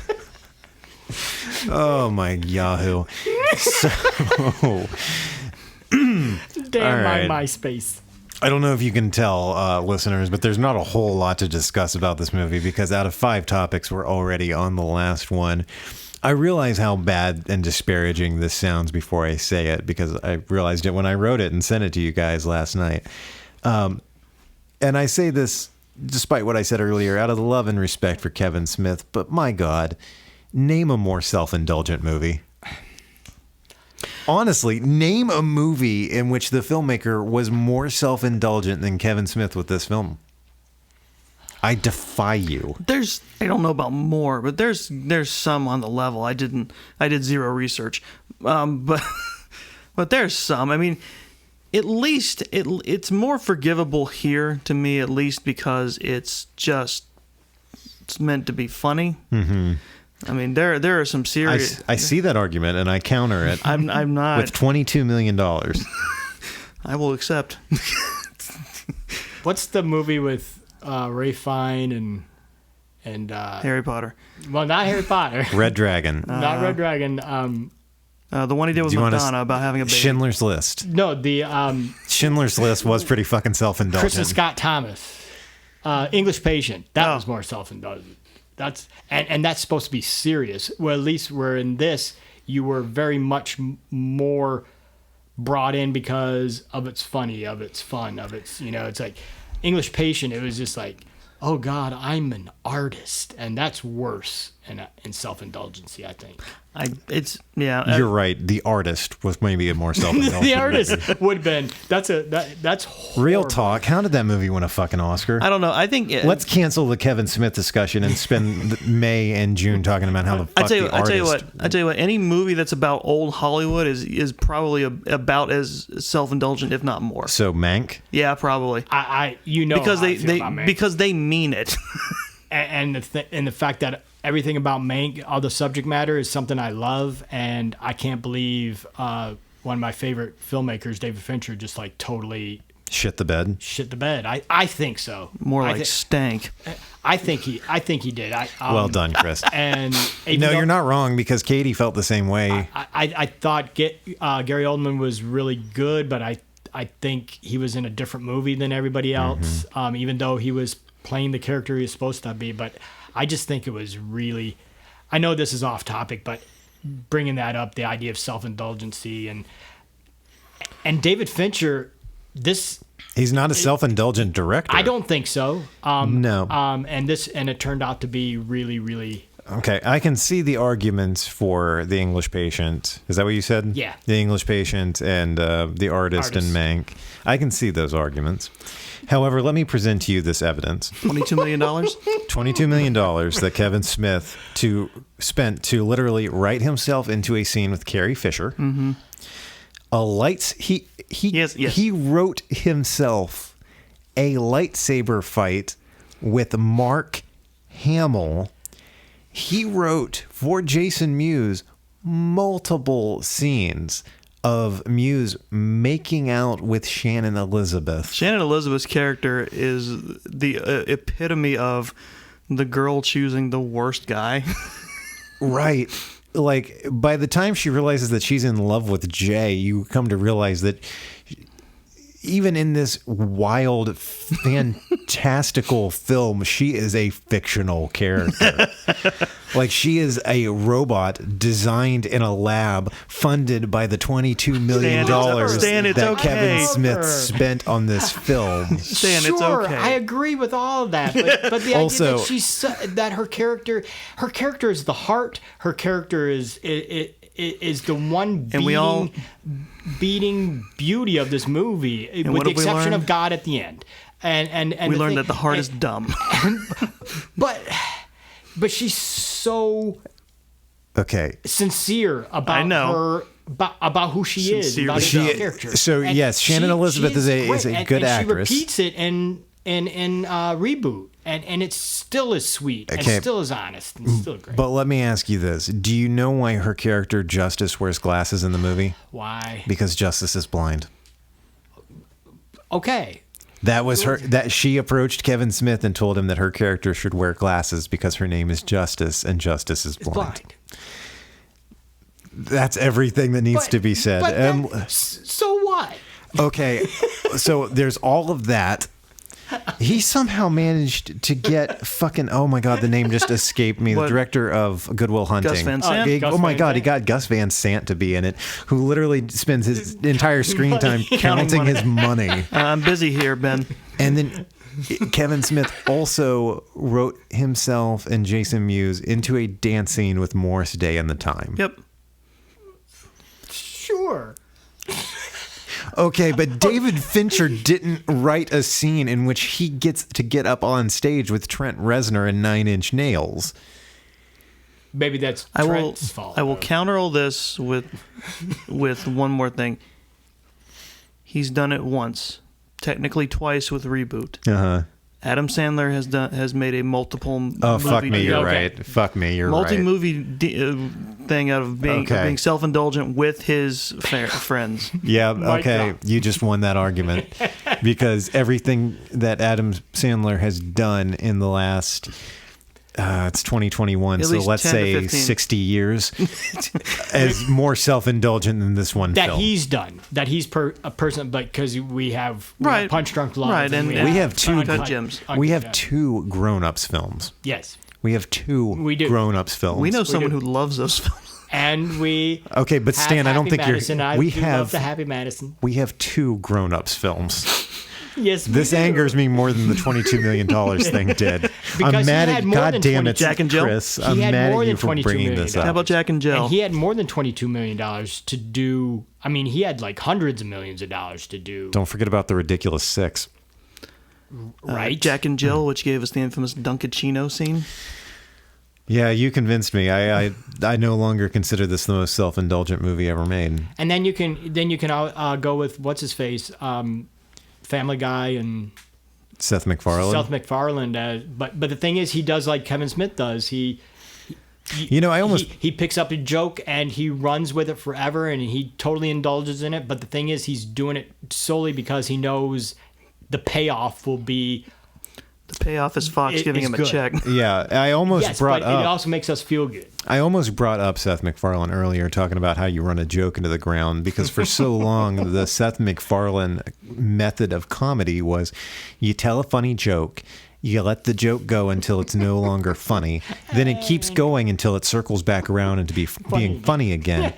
[SPEAKER 4] Oh my Yahoo. So,
[SPEAKER 5] Damn
[SPEAKER 4] All right.
[SPEAKER 5] my MySpace.
[SPEAKER 4] I don't know if you can tell, listeners, but there's not a whole lot to discuss about this movie because out of 5 topics, we're already on the last one. I realize how bad and disparaging this sounds before I say it because I realized it when I wrote it and sent it to you guys last night. And I say this despite what I said earlier, out of the love and respect for Kevin Smith, but my God, name a more self-indulgent movie. Honestly, name a movie in which the filmmaker was more self-indulgent than Kevin Smith with this film. I defy you.
[SPEAKER 6] I don't know about more, but there's some on the level. I did zero research, but there's some. I mean, at least it's more forgivable here to me, at least because it's meant to be funny. Mm-hmm. I mean, there are some serious.
[SPEAKER 4] I see that argument and I counter it.
[SPEAKER 6] I'm not
[SPEAKER 4] with $22 million.
[SPEAKER 6] I will accept.
[SPEAKER 5] What's the movie with Ray Fine and
[SPEAKER 6] Harry Potter?
[SPEAKER 5] Well, not Harry Potter.
[SPEAKER 4] Red Dragon.
[SPEAKER 5] Not Red Dragon.
[SPEAKER 6] The one he did with Madonna about having a baby.
[SPEAKER 4] Schindler's List.
[SPEAKER 5] No, the
[SPEAKER 4] Schindler's List was pretty fucking self-indulgent.
[SPEAKER 5] Kristen Scott Thomas, English Patient. That was more self-indulgent. That's supposed to be serious. Well, at least where in this, you were very much more brought in because of its funny, of its fun, of its, it's like English Patient. It was just like, oh God, I'm an artist, and that's worse in self-indulgency, I think.
[SPEAKER 4] You're right. The Artist was maybe a more self-indulgent.
[SPEAKER 5] The Artist would have been. That's horrible.
[SPEAKER 4] Real talk. How did that movie win a fucking Oscar?
[SPEAKER 6] I don't know. I think
[SPEAKER 4] let's cancel the Kevin Smith discussion and spend May and June talking about how the fuck the Artist.
[SPEAKER 6] I tell you what. Any movie that's about old Hollywood is probably about as self-indulgent, if not more.
[SPEAKER 4] So Mank.
[SPEAKER 6] Yeah, probably.
[SPEAKER 5] Because
[SPEAKER 6] they mean it.
[SPEAKER 5] and the fact that everything about Mank, all the subject matter is something I love, and I can't believe one of my favorite filmmakers, David Fincher, just like totally
[SPEAKER 4] shit the bed.
[SPEAKER 5] I think so.
[SPEAKER 6] More like stank.
[SPEAKER 5] I think he did.
[SPEAKER 4] Well done, Chris.
[SPEAKER 5] And
[SPEAKER 4] no, you're not wrong because Katie felt the same way.
[SPEAKER 5] I thought Gary Oldman was really good, but I think he was in a different movie than everybody else. Mm-hmm. Even though he was playing the character he was supposed to be, but I just think it was really, I know this is off topic, but bringing that up, the idea of self-indulgency and David Fincher,
[SPEAKER 4] he's not a self-indulgent director.
[SPEAKER 5] I don't think so.
[SPEAKER 4] No.
[SPEAKER 5] And it turned out to be really, really.
[SPEAKER 4] Okay, I can see the arguments for The English Patient. Is that what you said?
[SPEAKER 5] Yeah.
[SPEAKER 4] The English Patient and The Artist and Mank. I can see those arguments. However, let me present to you this evidence.
[SPEAKER 6] $22 million?
[SPEAKER 4] $22 million that Kevin Smith spent to literally write himself into a scene with Carrie Fisher. Mm-hmm. He wrote himself a lightsaber fight with Mark Hamill. He wrote for Jason Mewes multiple scenes of Mewes making out with Shannon Elizabeth.
[SPEAKER 6] Shannon Elizabeth's character is the epitome of the girl choosing the worst guy.
[SPEAKER 4] Right. Like, by the time she realizes that she's in love with Jay, you come to realize that even in this wild, fantastical film, she is a fictional character. Like, she is a robot designed in a lab, funded by the $22 million
[SPEAKER 6] Stan, it's
[SPEAKER 4] that
[SPEAKER 6] okay.
[SPEAKER 4] Kevin Smith
[SPEAKER 5] Her.
[SPEAKER 4] spent on this film.
[SPEAKER 6] Stan, it's
[SPEAKER 5] Sure,
[SPEAKER 6] okay.
[SPEAKER 5] I agree with all of that, but the
[SPEAKER 4] Also-
[SPEAKER 5] idea that that her character is the heart. Her character is the one
[SPEAKER 6] And we all-
[SPEAKER 5] beating beauty of this movie, with
[SPEAKER 6] what
[SPEAKER 5] the
[SPEAKER 6] have we
[SPEAKER 5] exception
[SPEAKER 6] learned?
[SPEAKER 5] of God at the end. And
[SPEAKER 6] we
[SPEAKER 5] the
[SPEAKER 6] learned
[SPEAKER 5] thing-
[SPEAKER 6] that the heart
[SPEAKER 5] and-
[SPEAKER 6] is dumb.
[SPEAKER 5] but she's so
[SPEAKER 4] Okay.
[SPEAKER 5] sincere
[SPEAKER 6] I
[SPEAKER 5] about
[SPEAKER 6] know.
[SPEAKER 5] her about who she is,
[SPEAKER 6] Sincerely.
[SPEAKER 5] about
[SPEAKER 4] She-
[SPEAKER 5] her character.
[SPEAKER 4] so,
[SPEAKER 5] And
[SPEAKER 4] yes, Shannon Elizabeth is a
[SPEAKER 5] great,
[SPEAKER 4] good
[SPEAKER 5] and
[SPEAKER 4] actress.
[SPEAKER 5] She repeats it in Reboot, and it still is sweet,
[SPEAKER 4] Okay.
[SPEAKER 5] and still is honest, and still great.
[SPEAKER 4] But let me ask you this. Do you know why her character, Justice, wears glasses in the movie?
[SPEAKER 5] Why?
[SPEAKER 4] Because Justice is blind.
[SPEAKER 5] Okay.
[SPEAKER 4] That was her. That she approached Kevin Smith and told him that her character should wear glasses because her name is Justice and Justice is
[SPEAKER 5] It's
[SPEAKER 4] blind.
[SPEAKER 5] blind.
[SPEAKER 4] That's everything that needs
[SPEAKER 5] But-
[SPEAKER 4] to be said.
[SPEAKER 5] but so what?
[SPEAKER 4] Okay, so there's all of that. He somehow managed to get fucking, oh my God, the name just escaped me. The
[SPEAKER 6] What?
[SPEAKER 4] director of Good Will Hunting.
[SPEAKER 6] Gus Van Sant?
[SPEAKER 4] Oh,
[SPEAKER 5] Gus
[SPEAKER 4] my
[SPEAKER 5] Van
[SPEAKER 4] God, he
[SPEAKER 5] Sant.
[SPEAKER 4] got Gus Van Sant to be in it, who literally spends his entire screen time counting
[SPEAKER 6] money.
[SPEAKER 4] his money.
[SPEAKER 6] I'm busy here, Ben.
[SPEAKER 4] And then Kevin Smith also wrote himself and Jason Mewes into a dance scene with Morris Day and the Time.
[SPEAKER 6] Yep.
[SPEAKER 5] Sure.
[SPEAKER 4] Okay, but David Fincher didn't write a scene in which he gets to get up on stage with Trent Reznor and Nine Inch Nails.
[SPEAKER 5] Maybe that's
[SPEAKER 6] I will.
[SPEAKER 5] Trent's fault.
[SPEAKER 6] I will
[SPEAKER 5] though.
[SPEAKER 6] counter all this with one more thing. He's done it once, technically twice with Reboot.
[SPEAKER 4] Uh-huh.
[SPEAKER 6] Adam Sandler has made a multiple.
[SPEAKER 4] Oh, fuck
[SPEAKER 6] movie
[SPEAKER 4] me, you're
[SPEAKER 5] Okay.
[SPEAKER 4] right. Fuck me, you're right.
[SPEAKER 6] multi-movie thing out of being
[SPEAKER 4] Okay.
[SPEAKER 6] being self-indulgent with his friends.
[SPEAKER 4] Yeah,
[SPEAKER 5] Mic
[SPEAKER 4] okay.
[SPEAKER 5] drop.
[SPEAKER 4] You just won that argument. Because everything that Adam Sandler has done in the last, it's 2021,
[SPEAKER 6] At
[SPEAKER 4] so
[SPEAKER 6] least
[SPEAKER 4] let's
[SPEAKER 6] 10 to
[SPEAKER 4] say
[SPEAKER 6] 15.
[SPEAKER 4] 60 years, is more self-indulgent than this one
[SPEAKER 5] that
[SPEAKER 4] film.
[SPEAKER 5] he's done. That he's a person, but because we have
[SPEAKER 6] Right.
[SPEAKER 5] Punch Drunk Love,
[SPEAKER 6] Right, and
[SPEAKER 4] we have two
[SPEAKER 6] Uncut Gems.
[SPEAKER 4] We have two grown-ups films.
[SPEAKER 5] Yes,
[SPEAKER 4] We have two
[SPEAKER 5] We do.
[SPEAKER 4] grown-ups films.
[SPEAKER 6] We know someone
[SPEAKER 5] do.
[SPEAKER 6] who loves those films.
[SPEAKER 5] and we.
[SPEAKER 4] Okay, but
[SPEAKER 5] have
[SPEAKER 4] Stan, I don't
[SPEAKER 5] Happy
[SPEAKER 4] think
[SPEAKER 5] Madison.
[SPEAKER 4] you're.
[SPEAKER 5] I
[SPEAKER 4] We
[SPEAKER 5] do love
[SPEAKER 4] have
[SPEAKER 5] the Happy Madison.
[SPEAKER 4] we have two grown-ups films.
[SPEAKER 5] Yes, we
[SPEAKER 4] This
[SPEAKER 5] do.
[SPEAKER 4] angers me more than the $22 million thing did. I'm
[SPEAKER 5] Because he
[SPEAKER 4] mad
[SPEAKER 5] had
[SPEAKER 4] at.
[SPEAKER 5] more
[SPEAKER 4] God
[SPEAKER 5] than
[SPEAKER 4] damn
[SPEAKER 5] 20
[SPEAKER 4] it,
[SPEAKER 6] Jack and Jill?
[SPEAKER 4] Chris.
[SPEAKER 5] He
[SPEAKER 4] I'm
[SPEAKER 5] had
[SPEAKER 4] mad
[SPEAKER 5] more
[SPEAKER 4] at you
[SPEAKER 5] than
[SPEAKER 4] for
[SPEAKER 5] $22
[SPEAKER 4] bringing
[SPEAKER 5] million.
[SPEAKER 4] this
[SPEAKER 6] How
[SPEAKER 4] up.
[SPEAKER 6] about Jack and Jill?
[SPEAKER 5] And he had more than $22 million to do. I mean, he had like hundreds of millions of dollars to do.
[SPEAKER 4] Don't forget about the ridiculous six.
[SPEAKER 5] Right,
[SPEAKER 6] Jack and Jill, which gave us the infamous Dunkachino scene.
[SPEAKER 4] Yeah, you convinced me. I no longer consider this the most self-indulgent movie ever made.
[SPEAKER 5] And then you can go with what's his face, Family Guy and
[SPEAKER 4] Seth MacFarlane.
[SPEAKER 5] Seth MacFarlane. But the thing is, he does like Kevin Smith does. He picks up a joke and he runs with it forever, and he totally indulges in it. But the thing is, he's doing it solely because he knows the payoff will be.
[SPEAKER 6] The payoff is Fox
[SPEAKER 5] It-
[SPEAKER 6] giving
[SPEAKER 5] it's
[SPEAKER 6] him a
[SPEAKER 5] good.
[SPEAKER 6] check.
[SPEAKER 4] Yeah, I almost
[SPEAKER 5] Yes,
[SPEAKER 4] brought
[SPEAKER 5] but
[SPEAKER 4] up.
[SPEAKER 5] it also makes us feel good.
[SPEAKER 4] I almost brought up Seth MacFarlane earlier, talking about how you run a joke into the ground, because for so long the Seth MacFarlane method of comedy was you tell a funny joke, you let the joke go until it's no longer funny, then it keeps going until it circles back around into being funny again.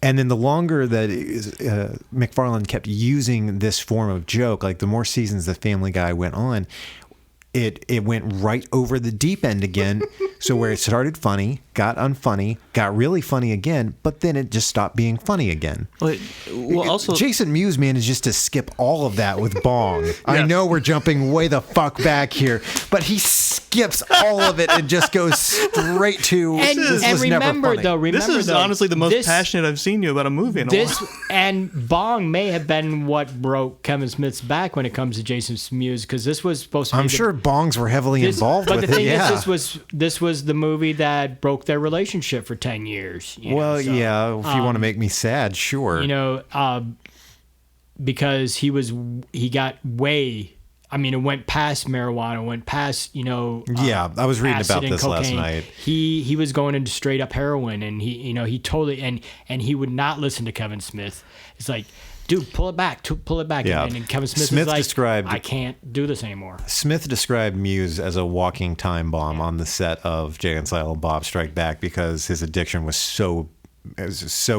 [SPEAKER 4] And then the longer that MacFarlane kept using this form of joke, like the more seasons the Family Guy went on, it went right over the deep end again. So where it started funny, got unfunny, got really funny again, but then it just stopped being funny again.
[SPEAKER 6] Well, also,
[SPEAKER 4] Jason Mewes manages to skip all of that with Bong. I know we're jumping way the fuck back here, but he skips all of it and just goes straight to
[SPEAKER 5] And
[SPEAKER 4] this was
[SPEAKER 5] remember
[SPEAKER 4] never funny.
[SPEAKER 6] this is honestly the most
[SPEAKER 5] this,
[SPEAKER 6] passionate I've seen you about a movie in a
[SPEAKER 5] This
[SPEAKER 6] while.
[SPEAKER 5] and Bong may have been what broke Kevin Smith's back when it comes to Jason Mewes, because this was supposed to be
[SPEAKER 4] I'm sure Bongs were heavily involved
[SPEAKER 5] but
[SPEAKER 4] with
[SPEAKER 5] the thing
[SPEAKER 4] it. Yeah.
[SPEAKER 5] is, this was the movie that broke their relationship for 10 years. you know,
[SPEAKER 4] Well,
[SPEAKER 5] so,
[SPEAKER 4] yeah, if you want to make me sad, sure.
[SPEAKER 5] You know, because he got way. I mean, it went past marijuana, went past,
[SPEAKER 4] Yeah, I was reading
[SPEAKER 5] acid
[SPEAKER 4] about
[SPEAKER 5] and
[SPEAKER 4] this last
[SPEAKER 5] cocaine.
[SPEAKER 4] night.
[SPEAKER 5] He was going into straight up heroin, and he totally and he would not listen to Kevin Smith. It's like dude, pull it back. Pull it back.
[SPEAKER 4] Yeah.
[SPEAKER 5] And then Kevin Smith
[SPEAKER 4] Smith
[SPEAKER 5] is like,
[SPEAKER 4] described-
[SPEAKER 5] I can't do this anymore.
[SPEAKER 4] Smith described Muse as a walking time bomb on the set of Jay and Silent Bob Strike Back because his addiction was so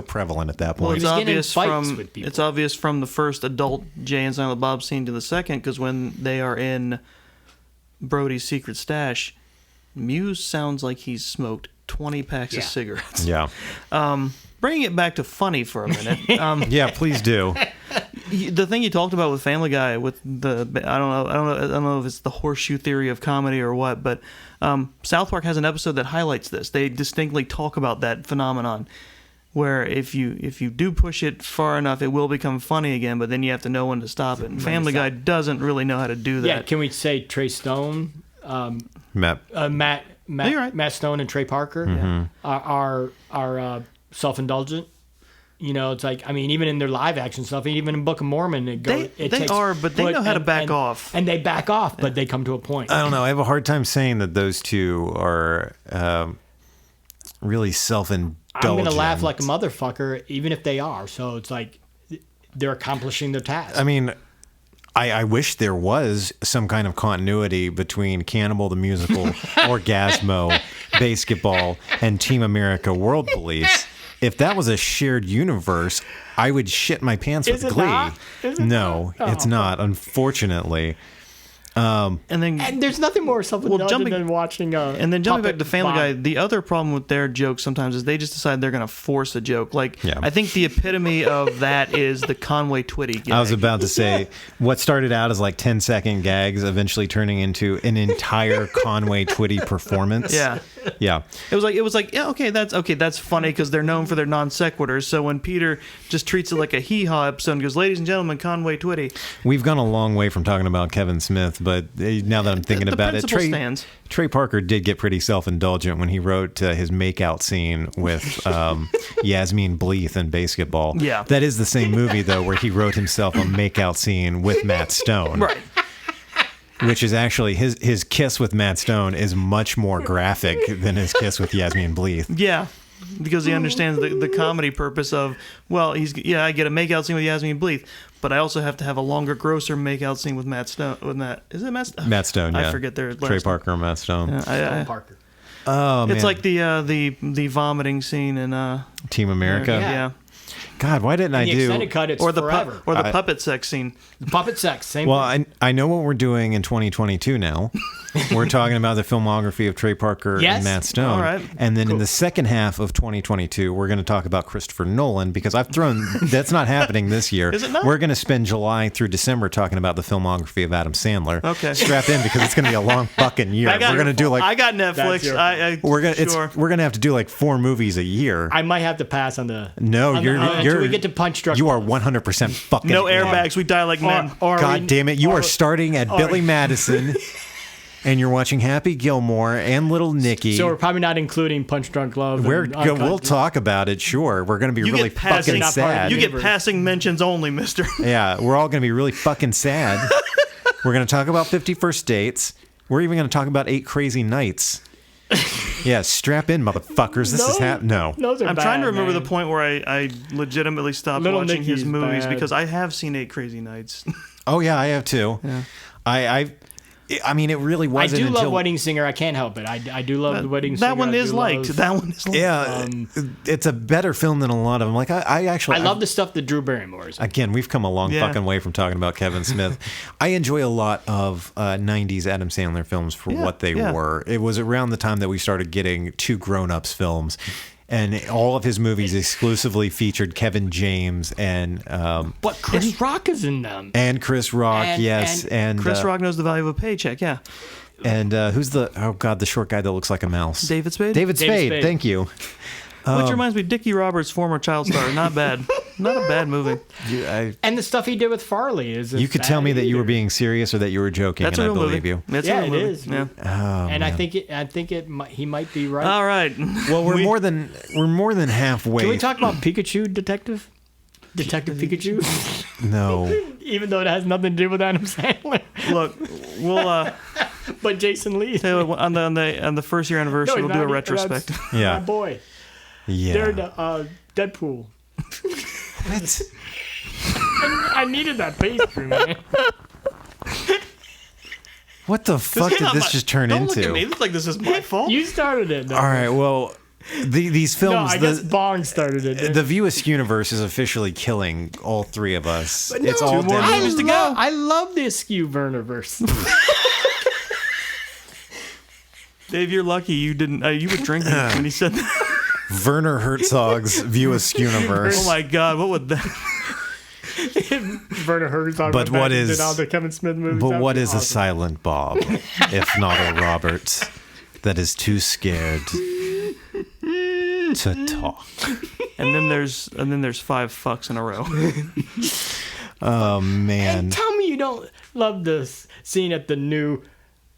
[SPEAKER 4] prevalent at that
[SPEAKER 6] Well,
[SPEAKER 4] point.
[SPEAKER 6] it's
[SPEAKER 5] He was getting in
[SPEAKER 6] obvious
[SPEAKER 5] fights
[SPEAKER 6] from
[SPEAKER 5] with people.
[SPEAKER 6] it's obvious from the first adult Jay and Silent Bob scene to the second, because when they are in Brody's secret stash, Muse sounds like he's smoked 20 packs of cigarettes.
[SPEAKER 4] Yeah.
[SPEAKER 6] Bringing it back to funny for a minute.
[SPEAKER 4] Yeah, please do.
[SPEAKER 6] The thing you talked about with Family Guy, with the I don't know if it's the horseshoe theory of comedy or what, but South Park has an episode that highlights this. They distinctly talk about that phenomenon, where if you do push it far enough, it will become funny again, but then you have to know when to stop it. And Family Guy doesn't really know how to do that.
[SPEAKER 5] Yeah, can we say Trey Stone,
[SPEAKER 4] Matt.
[SPEAKER 6] You're right.
[SPEAKER 5] Matt Stone and Trey Parker are self-indulgent? You know, it's like, I mean, even in their live action stuff, even in Book of Mormon,
[SPEAKER 6] They are, but they know how to back off.
[SPEAKER 5] And they back off, but they come to a point.
[SPEAKER 4] I don't know. I have a hard time saying that those two are really self-indulgent.
[SPEAKER 5] I'm going to laugh like a motherfucker, even if they are. So it's like they're accomplishing their task.
[SPEAKER 4] I mean, I wish there was some kind of continuity between Cannibal the Musical, Orgasmo, Basketball, and Team America World Police. If that was a shared universe, I would shit my pants with glee. No, it's not, unfortunately.
[SPEAKER 6] And
[SPEAKER 5] there's nothing more self-indulgent than watching
[SPEAKER 6] jumping back to Family Guy, the other problem with their jokes sometimes is they just decide they're going to force a joke. Like, I think the epitome of that is the Conway Twitty gag.
[SPEAKER 4] I was about to say, what started out as like 10-second gags eventually turning into an entire Conway Twitty performance.
[SPEAKER 6] Yeah.
[SPEAKER 4] Yeah.
[SPEAKER 6] It was like, yeah, that's funny because they're known for their non sequiturs. So when Peter just treats it like a hee-haw episode and goes, ladies and gentlemen, Conway Twitty.
[SPEAKER 4] We've gone a long way from talking about Kevin Smith, but now that I'm thinking about it, Trey Parker did get pretty self-indulgent when he wrote his makeout scene with Yasmin Bleeth in Basketball.
[SPEAKER 6] Yeah.
[SPEAKER 4] That is the same movie, though, where he wrote himself a makeout scene with Matt Stone.
[SPEAKER 6] Right.
[SPEAKER 4] Which is actually, his kiss with Matt Stone is much more graphic than his kiss with Yasmin Bleeth.
[SPEAKER 6] Yeah. Because he understands the comedy purpose of, well, I get a makeout scene with Yasmin Bleeth, but I also have to have a longer, grosser makeout scene with Matt Stone. Is it Matt Stone?
[SPEAKER 4] Matt Stone, yeah.
[SPEAKER 6] I forget their last
[SPEAKER 4] Trey Parker and Matt Stone.
[SPEAKER 6] Yeah,
[SPEAKER 5] Parker.
[SPEAKER 4] Oh, man.
[SPEAKER 6] It's like the vomiting scene in
[SPEAKER 4] Team America.
[SPEAKER 6] Yeah.
[SPEAKER 4] God, why didn't I
[SPEAKER 5] the
[SPEAKER 4] do...
[SPEAKER 5] extended cut, it's forever.
[SPEAKER 6] Or the puppet sex scene.
[SPEAKER 5] The puppet sex, same
[SPEAKER 4] Well,
[SPEAKER 5] thing.
[SPEAKER 4] I know what we're doing in 2022 now. We're talking about the filmography of Trey Parker
[SPEAKER 5] Yes.
[SPEAKER 4] and Matt Stone.
[SPEAKER 6] All right.
[SPEAKER 4] And then in the second half of 2022, we're going to talk about Christopher Nolan because that's not happening this year.
[SPEAKER 6] Is it not?
[SPEAKER 4] We're going to spend July through December talking about the filmography of Adam Sandler.
[SPEAKER 6] Okay.
[SPEAKER 4] Strap in because it's going to be a long fucking year.
[SPEAKER 6] I got Netflix.
[SPEAKER 5] That's
[SPEAKER 4] We're going to have to do like 4 movies a year.
[SPEAKER 5] I might have to pass on the...
[SPEAKER 4] No,
[SPEAKER 5] until we get to Punch Drunk.
[SPEAKER 4] You are 100% fucking...
[SPEAKER 6] No airbags. We die like men.
[SPEAKER 4] God damn it. You are starting at Billy Madison and you're watching Happy Gilmore and Little Nicky.
[SPEAKER 5] So we're probably not including Punch Drunk Love.
[SPEAKER 4] We'll talk about it, sure. We're going to be really fucking sad.
[SPEAKER 6] You get passing mentions only, mister.
[SPEAKER 4] Yeah, we're all going to be really fucking sad. We're going to talk about 50 First Dates. We're even going to talk about 8 Crazy Nights. Yeah, strap in, motherfuckers. This is no.
[SPEAKER 5] I'm
[SPEAKER 6] trying to remember the point where I legitimately stopped
[SPEAKER 5] Little
[SPEAKER 6] watching his
[SPEAKER 5] Nicky's
[SPEAKER 6] movies
[SPEAKER 5] bad.
[SPEAKER 6] because I have seen 8 Crazy Nights.
[SPEAKER 4] Oh yeah, I have too.
[SPEAKER 6] Yeah.
[SPEAKER 4] I mean, it really
[SPEAKER 5] I
[SPEAKER 4] wasn't
[SPEAKER 5] do
[SPEAKER 4] until...
[SPEAKER 5] love Wedding Singer. I can't help it. I do love the Wedding Singer.
[SPEAKER 6] That one is liked.
[SPEAKER 4] Yeah, it's a better film than a lot of them. Like I
[SPEAKER 5] love the stuff that Drew Barrymore is in.
[SPEAKER 4] Again, we've come a long fucking way from talking about Kevin Smith. I enjoy a lot of 90s Adam Sandler films for what they were. It was around the time that we started getting 2 grown-ups films. And all of his movies exclusively featured Kevin James and...
[SPEAKER 5] But Chris Rock is in them.
[SPEAKER 4] And Chris Rock, yes. And
[SPEAKER 6] Chris Rock knows the value of a paycheck, yeah.
[SPEAKER 4] And who's the short guy that looks like a mouse?
[SPEAKER 6] David Spade?
[SPEAKER 4] David Spade, thank you.
[SPEAKER 6] Which reminds me, Dickie Roberts, former child star. Not bad. Not a bad movie.
[SPEAKER 5] And the stuff he did with Farley is...
[SPEAKER 4] You could tell me that you were being serious or that you were joking,
[SPEAKER 6] That's
[SPEAKER 4] and
[SPEAKER 6] a
[SPEAKER 4] I
[SPEAKER 6] real
[SPEAKER 4] believe
[SPEAKER 6] movie.
[SPEAKER 4] you.
[SPEAKER 6] That's
[SPEAKER 5] yeah,
[SPEAKER 6] a real
[SPEAKER 5] it
[SPEAKER 6] movie.
[SPEAKER 5] is.
[SPEAKER 6] Yeah.
[SPEAKER 4] Oh,
[SPEAKER 5] and
[SPEAKER 4] man.
[SPEAKER 5] he might be right.
[SPEAKER 6] All right.
[SPEAKER 4] Well, we're more than halfway.
[SPEAKER 5] Can we talk about Pikachu Detective Pikachu?
[SPEAKER 4] No.
[SPEAKER 5] Even though it has nothing to do with Adam Sandler.
[SPEAKER 6] Look, we'll
[SPEAKER 5] But Jason Lee.
[SPEAKER 6] tell you what, on the first year anniversary, we'll do a retrospective.
[SPEAKER 4] Yeah.
[SPEAKER 5] My boy.
[SPEAKER 4] Yeah.
[SPEAKER 5] They're the Deadpool.
[SPEAKER 4] What?
[SPEAKER 5] I needed that pastry, man.
[SPEAKER 4] What the fuck did this just turn
[SPEAKER 6] Don't
[SPEAKER 4] into?
[SPEAKER 6] look at me. It looks like this is my fault.
[SPEAKER 5] You started it.
[SPEAKER 4] All right, well, these films.
[SPEAKER 5] No, I guess Bong started it.
[SPEAKER 4] The View Asknewniverse is officially killing all three of us. It's all
[SPEAKER 6] more
[SPEAKER 4] down.
[SPEAKER 6] movies to go.
[SPEAKER 5] I love the Askew Verniverse.
[SPEAKER 6] Dave, you're lucky you didn't. You were drinking when he said that.
[SPEAKER 4] Werner Herzog's View Asknewniverse.
[SPEAKER 6] Oh my God, what would that?
[SPEAKER 5] Werner Herzog.
[SPEAKER 4] But what is?
[SPEAKER 5] did all the Kevin Smith movies.
[SPEAKER 4] But
[SPEAKER 5] That
[SPEAKER 4] what
[SPEAKER 5] would be
[SPEAKER 4] is a
[SPEAKER 5] awesome.
[SPEAKER 4] silent Bob, if not a Robert, that is too scared to talk?
[SPEAKER 6] And then there's 5 fucks in a row.
[SPEAKER 4] Oh man!
[SPEAKER 5] And tell me you don't love this scene at the new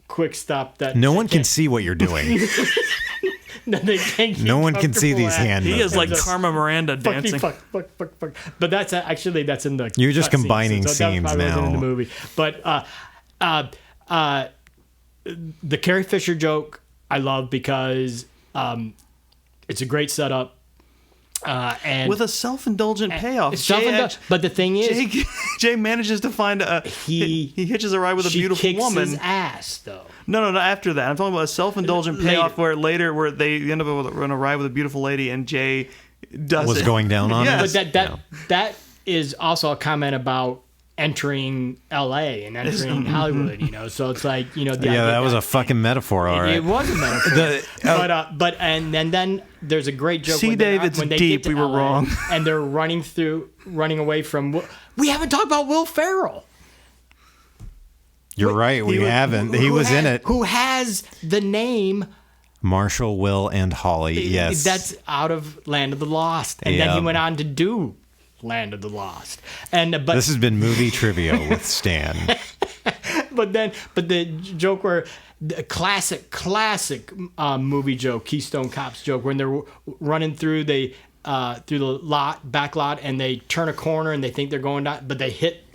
[SPEAKER 5] Quick Stop. That
[SPEAKER 4] No one can see what you're doing.
[SPEAKER 5] that they can't keep
[SPEAKER 4] No one can see
[SPEAKER 5] comfortable
[SPEAKER 4] these
[SPEAKER 5] at.
[SPEAKER 4] hand
[SPEAKER 6] He is like
[SPEAKER 4] movements.
[SPEAKER 6] Karma Miranda
[SPEAKER 5] Fucky,
[SPEAKER 6] dancing.
[SPEAKER 5] fuck. But that's actually that's in the.
[SPEAKER 4] You're just
[SPEAKER 5] cut
[SPEAKER 4] combining
[SPEAKER 5] scene, so that
[SPEAKER 4] scenes
[SPEAKER 5] probably wasn't in the
[SPEAKER 4] now.
[SPEAKER 5] movie. But the Carrie Fisher joke I love because it's a great setup. And
[SPEAKER 6] With a self-indulgent payoff.
[SPEAKER 5] it's but the thing is,
[SPEAKER 6] Jay manages to find he hitches a ride with a
[SPEAKER 5] she
[SPEAKER 6] beautiful
[SPEAKER 5] kicks
[SPEAKER 6] woman.
[SPEAKER 5] his ass though.
[SPEAKER 6] No, after that. I'm talking about a self-indulgent
[SPEAKER 5] Later.
[SPEAKER 6] payoff where they end up on a ride with a beautiful lady and Jay does
[SPEAKER 4] Was
[SPEAKER 6] it.
[SPEAKER 4] going down on
[SPEAKER 6] Yes.
[SPEAKER 4] it.
[SPEAKER 5] But that is also a comment about entering LA and entering Hollywood, so it's like, the
[SPEAKER 4] Yeah,
[SPEAKER 5] idea
[SPEAKER 4] that was a fucking metaphor, all right.
[SPEAKER 5] it was a metaphor. But then there's a great joke.
[SPEAKER 6] See,
[SPEAKER 5] when
[SPEAKER 6] Dave, it's
[SPEAKER 5] when they
[SPEAKER 6] deep.
[SPEAKER 5] get to
[SPEAKER 6] We were
[SPEAKER 5] LA
[SPEAKER 6] wrong.
[SPEAKER 5] and they're running away from. We haven't talked about Will Ferrell.
[SPEAKER 4] You're right. We haven't. He was in it.
[SPEAKER 5] Who has the name?
[SPEAKER 4] Marshall, Will, and Holly. Yes.
[SPEAKER 5] That's out of Land of the Lost, and then
[SPEAKER 4] Yeah.
[SPEAKER 5] he went on to do Land of the Lost. But
[SPEAKER 4] This has been movie trivia with Stan.
[SPEAKER 5] but the joke where the classic movie joke, Keystone Cops joke, when they're running through the back lot, and they turn a corner and they think they're going down, but they hit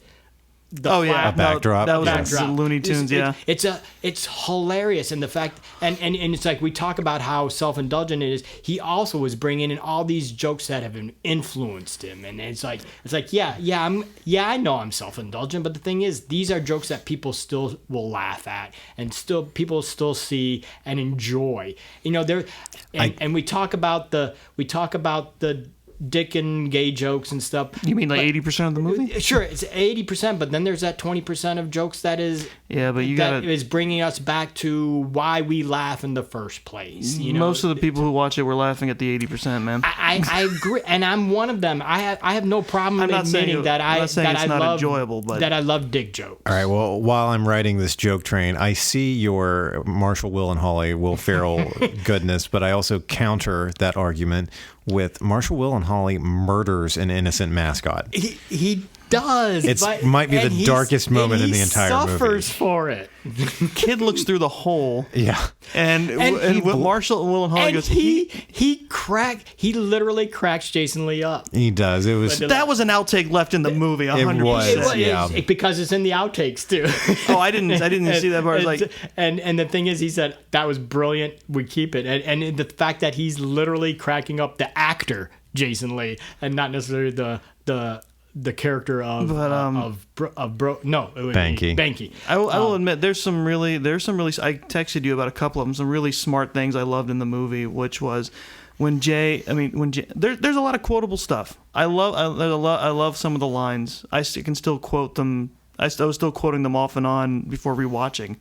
[SPEAKER 5] the flat
[SPEAKER 4] backdrop.
[SPEAKER 6] That was
[SPEAKER 4] Yeah.
[SPEAKER 6] like Looney Tunes, yeah.
[SPEAKER 5] It's hilarious, and the fact and it's like we talk about how self-indulgent it is. He also was bringing in all these jokes that have influenced him, and it's like I know I'm self-indulgent, but the thing is, these are jokes that people still will laugh at, and people still see and enjoy. And we talk about the dick and gay jokes and stuff.
[SPEAKER 6] You mean like 80% of the movie?
[SPEAKER 5] Sure, it's 80%, but then there's that 20% of jokes that is bringing us back to why we laugh in the first place.
[SPEAKER 6] Most of the people who watch it were laughing at the 80%, man.
[SPEAKER 5] I agree, and I'm one of them. I have no problem
[SPEAKER 6] I'm not saying
[SPEAKER 5] admitting that
[SPEAKER 6] I'm not saying it's not
[SPEAKER 5] love
[SPEAKER 6] enjoyable, but
[SPEAKER 5] that I love dick jokes.
[SPEAKER 4] All right. Well, while I'm writing this joke train, I see your Marshall, Will, and Holly, Will Ferrell goodness, but I also counter that argument with Marshall, Will, and Holly murders an innocent mascot.
[SPEAKER 5] He does.
[SPEAKER 4] It might be the
[SPEAKER 5] and
[SPEAKER 4] darkest moment
[SPEAKER 5] and
[SPEAKER 4] in the
[SPEAKER 5] he
[SPEAKER 4] entire
[SPEAKER 5] suffers
[SPEAKER 4] movie.
[SPEAKER 5] for it.
[SPEAKER 6] kid looks through the hole,
[SPEAKER 4] Yeah.
[SPEAKER 6] and Marshall and Will and Holly
[SPEAKER 5] And
[SPEAKER 6] goes,
[SPEAKER 5] he literally cracks Jason Lee up.
[SPEAKER 4] He does. It was.
[SPEAKER 6] that was an outtake left in the movie, 100%.
[SPEAKER 4] was. Yeah.
[SPEAKER 5] Because it's in the outtakes too.
[SPEAKER 6] Oh, I didn't see that part. I was like,
[SPEAKER 5] and the thing is, he said that was brilliant. We keep it, and the fact that he's literally cracking up the actor Jason Lee, and not necessarily the character of
[SPEAKER 4] Banky.
[SPEAKER 5] Banky.
[SPEAKER 6] I will admit there's some really I texted you about a couple of them, some really smart things I loved in the movie, which was when Jay there's a lot of quotable stuff. I love some of the lines. I can still quote them. I was still quoting them off and on before rewatching.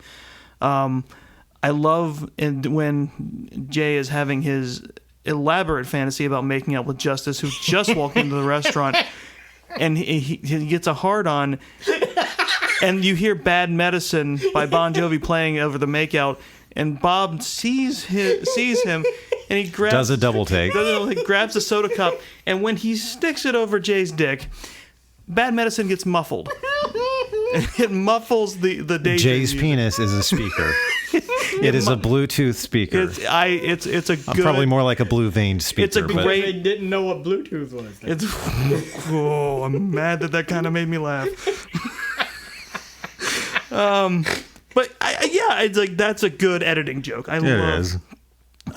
[SPEAKER 6] I love when Jay is having his elaborate fantasy about making out with Justice, who just walked into the restaurant, and he gets a hard on, and you hear "Bad Medicine" by Bon Jovi playing over the makeout, and Bob sees him, and he
[SPEAKER 4] Does a double take.
[SPEAKER 6] grabs a soda cup, and when he sticks it over Jay's dick, "Bad Medicine" gets muffled. It muffles the danger.
[SPEAKER 4] Jay's penis is a speaker. It is a Bluetooth speaker.
[SPEAKER 6] It's a good.
[SPEAKER 4] Probably more like a blue veined speaker.
[SPEAKER 6] It's a
[SPEAKER 4] but-
[SPEAKER 6] great-
[SPEAKER 5] They didn't know what Bluetooth was.
[SPEAKER 6] It's I'm mad that kind of made me laugh. But it's like that's a good editing joke. I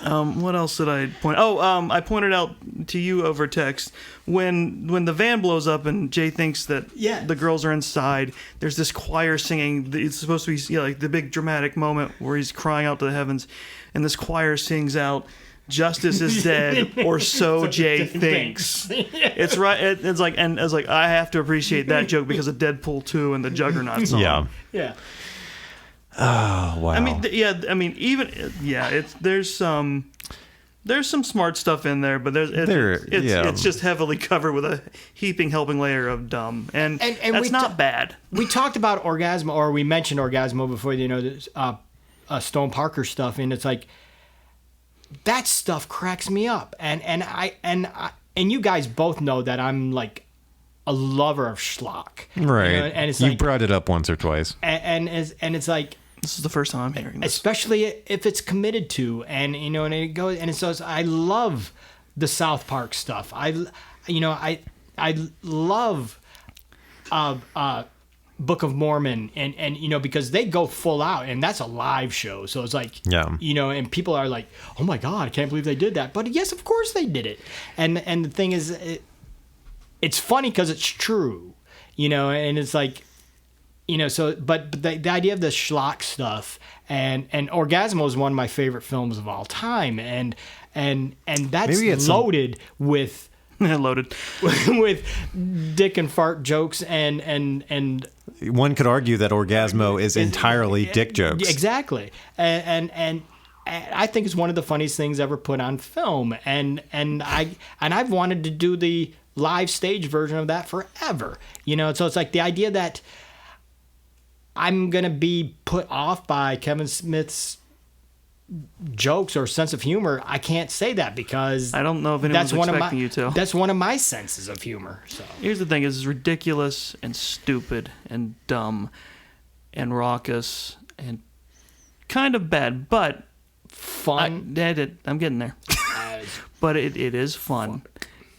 [SPEAKER 6] What else did I point? I pointed out to you over text when the van blows up and Jay thinks that the girls are inside. There's this choir singing. It's supposed to be like the big dramatic moment where he's crying out to the heavens, and this choir sings out, "Justice is dead, or so Jay thinks." It's right. It's like, and it's like, I have to appreciate that joke because of Deadpool 2 and the Juggernaut song.
[SPEAKER 5] Yeah.
[SPEAKER 4] Oh wow.
[SPEAKER 6] There's some smart stuff in there, but it's just heavily covered with a heaping helping layer of dumb, and that's not bad.
[SPEAKER 5] We talked about Orgasmo, or we mentioned Orgasmo before, this Stone Parker stuff, and it's like that stuff cracks me up, and you guys both know that I'm like a lover of schlock,
[SPEAKER 4] right?
[SPEAKER 5] And it's
[SPEAKER 4] you brought it up once or twice,
[SPEAKER 5] and it's like.
[SPEAKER 6] This is the first time I'm hearing this.
[SPEAKER 5] Especially if it's committed to, and and it goes, and so I love the South Park stuff. I love Book of Mormon, and because they go full out, and that's a live show, so it's like and people are like, oh my god, I can't believe they did that, but yes, of course they did it, and the thing is, it's funny because it's true, and it's like. So, but the idea of the schlock stuff and Orgasmo is one of my favorite films of all time, and that's loaded with with dick and fart jokes and
[SPEAKER 4] one could argue that Orgasmo is entirely dick jokes.
[SPEAKER 5] Exactly, and I think it's one of the funniest things ever put on film, and I've wanted to do the live stage version of that forever, So it's like the idea that I'm going to be put off by Kevin Smith's jokes or sense of humor. I can't say that because
[SPEAKER 6] I don't know if anyone's expecting you to.
[SPEAKER 5] That's one of my senses of humor. So
[SPEAKER 6] here's the thing: it's ridiculous and stupid and dumb and raucous and kind of bad, but
[SPEAKER 5] fun.
[SPEAKER 6] I'm getting there. But it is fun.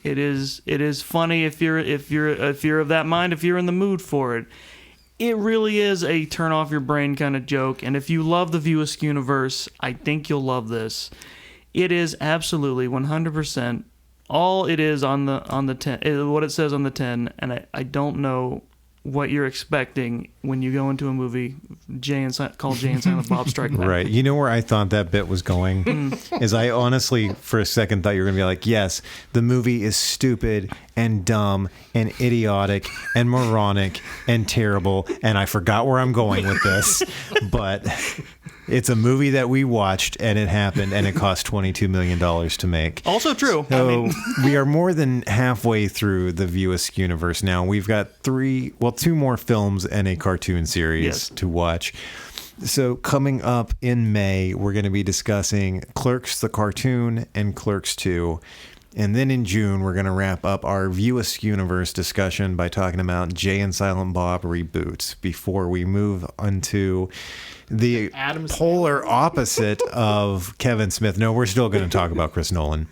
[SPEAKER 6] It is funny if you're of that mind, if you're in the mood for it. It really is a turn off your brain kind of joke, and if you love the View Asknewniverse, I think you'll love this. It is absolutely 100% all it is on the 10, what it says on the 10, and I don't know what you're expecting when you go into a movie called Jay and Silent Bob Strike Back.
[SPEAKER 4] Right. You know where I thought that bit was going? Is I honestly, for a second, thought you were going to be like, yes, the movie is stupid and dumb and idiotic and moronic and terrible, and I forgot where I'm going with this, but it's a movie that we watched, and it happened, and it cost $22 million to make.
[SPEAKER 6] Also true.
[SPEAKER 4] So we are more than halfway through the View Asknewniverse now. We've got two more films and a cartoon series to watch. So coming up in May, we're going to be discussing Clerks the cartoon and Clerks 2. And then in June, we're going to wrap up our View Asknewniverse discussion by talking about Jay and Silent Bob reboots before we move onto the polar opposite of Kevin Smith. No, we're still going to talk about Chris Nolan.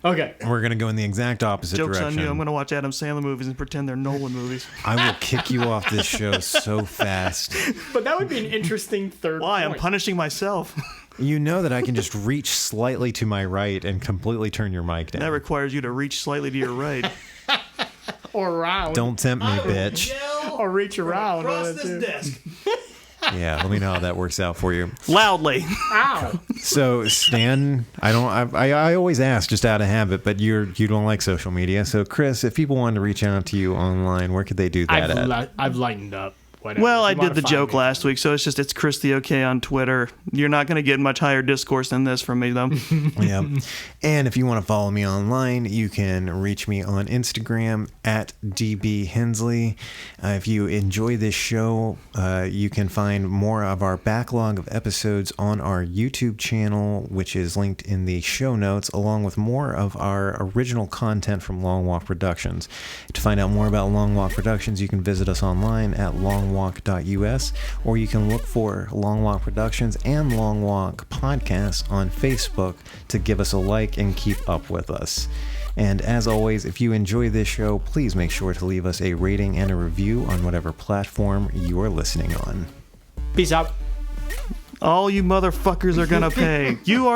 [SPEAKER 5] Okay.
[SPEAKER 4] We're going to go in the exact opposite
[SPEAKER 6] Joke's
[SPEAKER 4] direction.
[SPEAKER 6] on you. I'm going to watch Adam Sandler movies and pretend they're Nolan movies.
[SPEAKER 4] I will kick you off this show so fast.
[SPEAKER 5] But that would be an interesting third
[SPEAKER 6] Why?
[SPEAKER 5] point.
[SPEAKER 6] I'm punishing myself.
[SPEAKER 4] You know that I can just reach slightly to my right and completely turn your mic down.
[SPEAKER 6] That requires you to reach slightly to your right.
[SPEAKER 5] Or around.
[SPEAKER 4] Don't tempt me, bitch.
[SPEAKER 5] Or reach around.
[SPEAKER 6] Across this desk.
[SPEAKER 4] Yeah, let me know how that works out for you.
[SPEAKER 6] Loudly.
[SPEAKER 5] Ow.
[SPEAKER 4] So, Stan, I always ask just out of habit, but you don't like social media. So, Chris, if people wanted to reach out to you online, where could they do that at?
[SPEAKER 5] I've lightened up. Whatever.
[SPEAKER 6] Well, I did the joke last week, so it's Chris the OK on Twitter. You're not going to get much higher discourse than this from me, though.
[SPEAKER 4] Yeah. And if you want to follow me online, you can reach me on Instagram at DB Hensley. If you enjoy this show, you can find more of our backlog of episodes on our YouTube channel, which is linked in the show notes, along with more of our original content from Long Walk Productions. To find out more about Long Walk Productions, you can visit us online at longwalk.us, or you can look for Long Walk Productions and Long Walk Podcasts on Facebook to give us a like and keep up with us. And as always, if you enjoy this show, please make sure to leave us a rating and a review on whatever platform you are listening on.
[SPEAKER 5] Peace out.
[SPEAKER 6] All you motherfuckers are going to pay. You are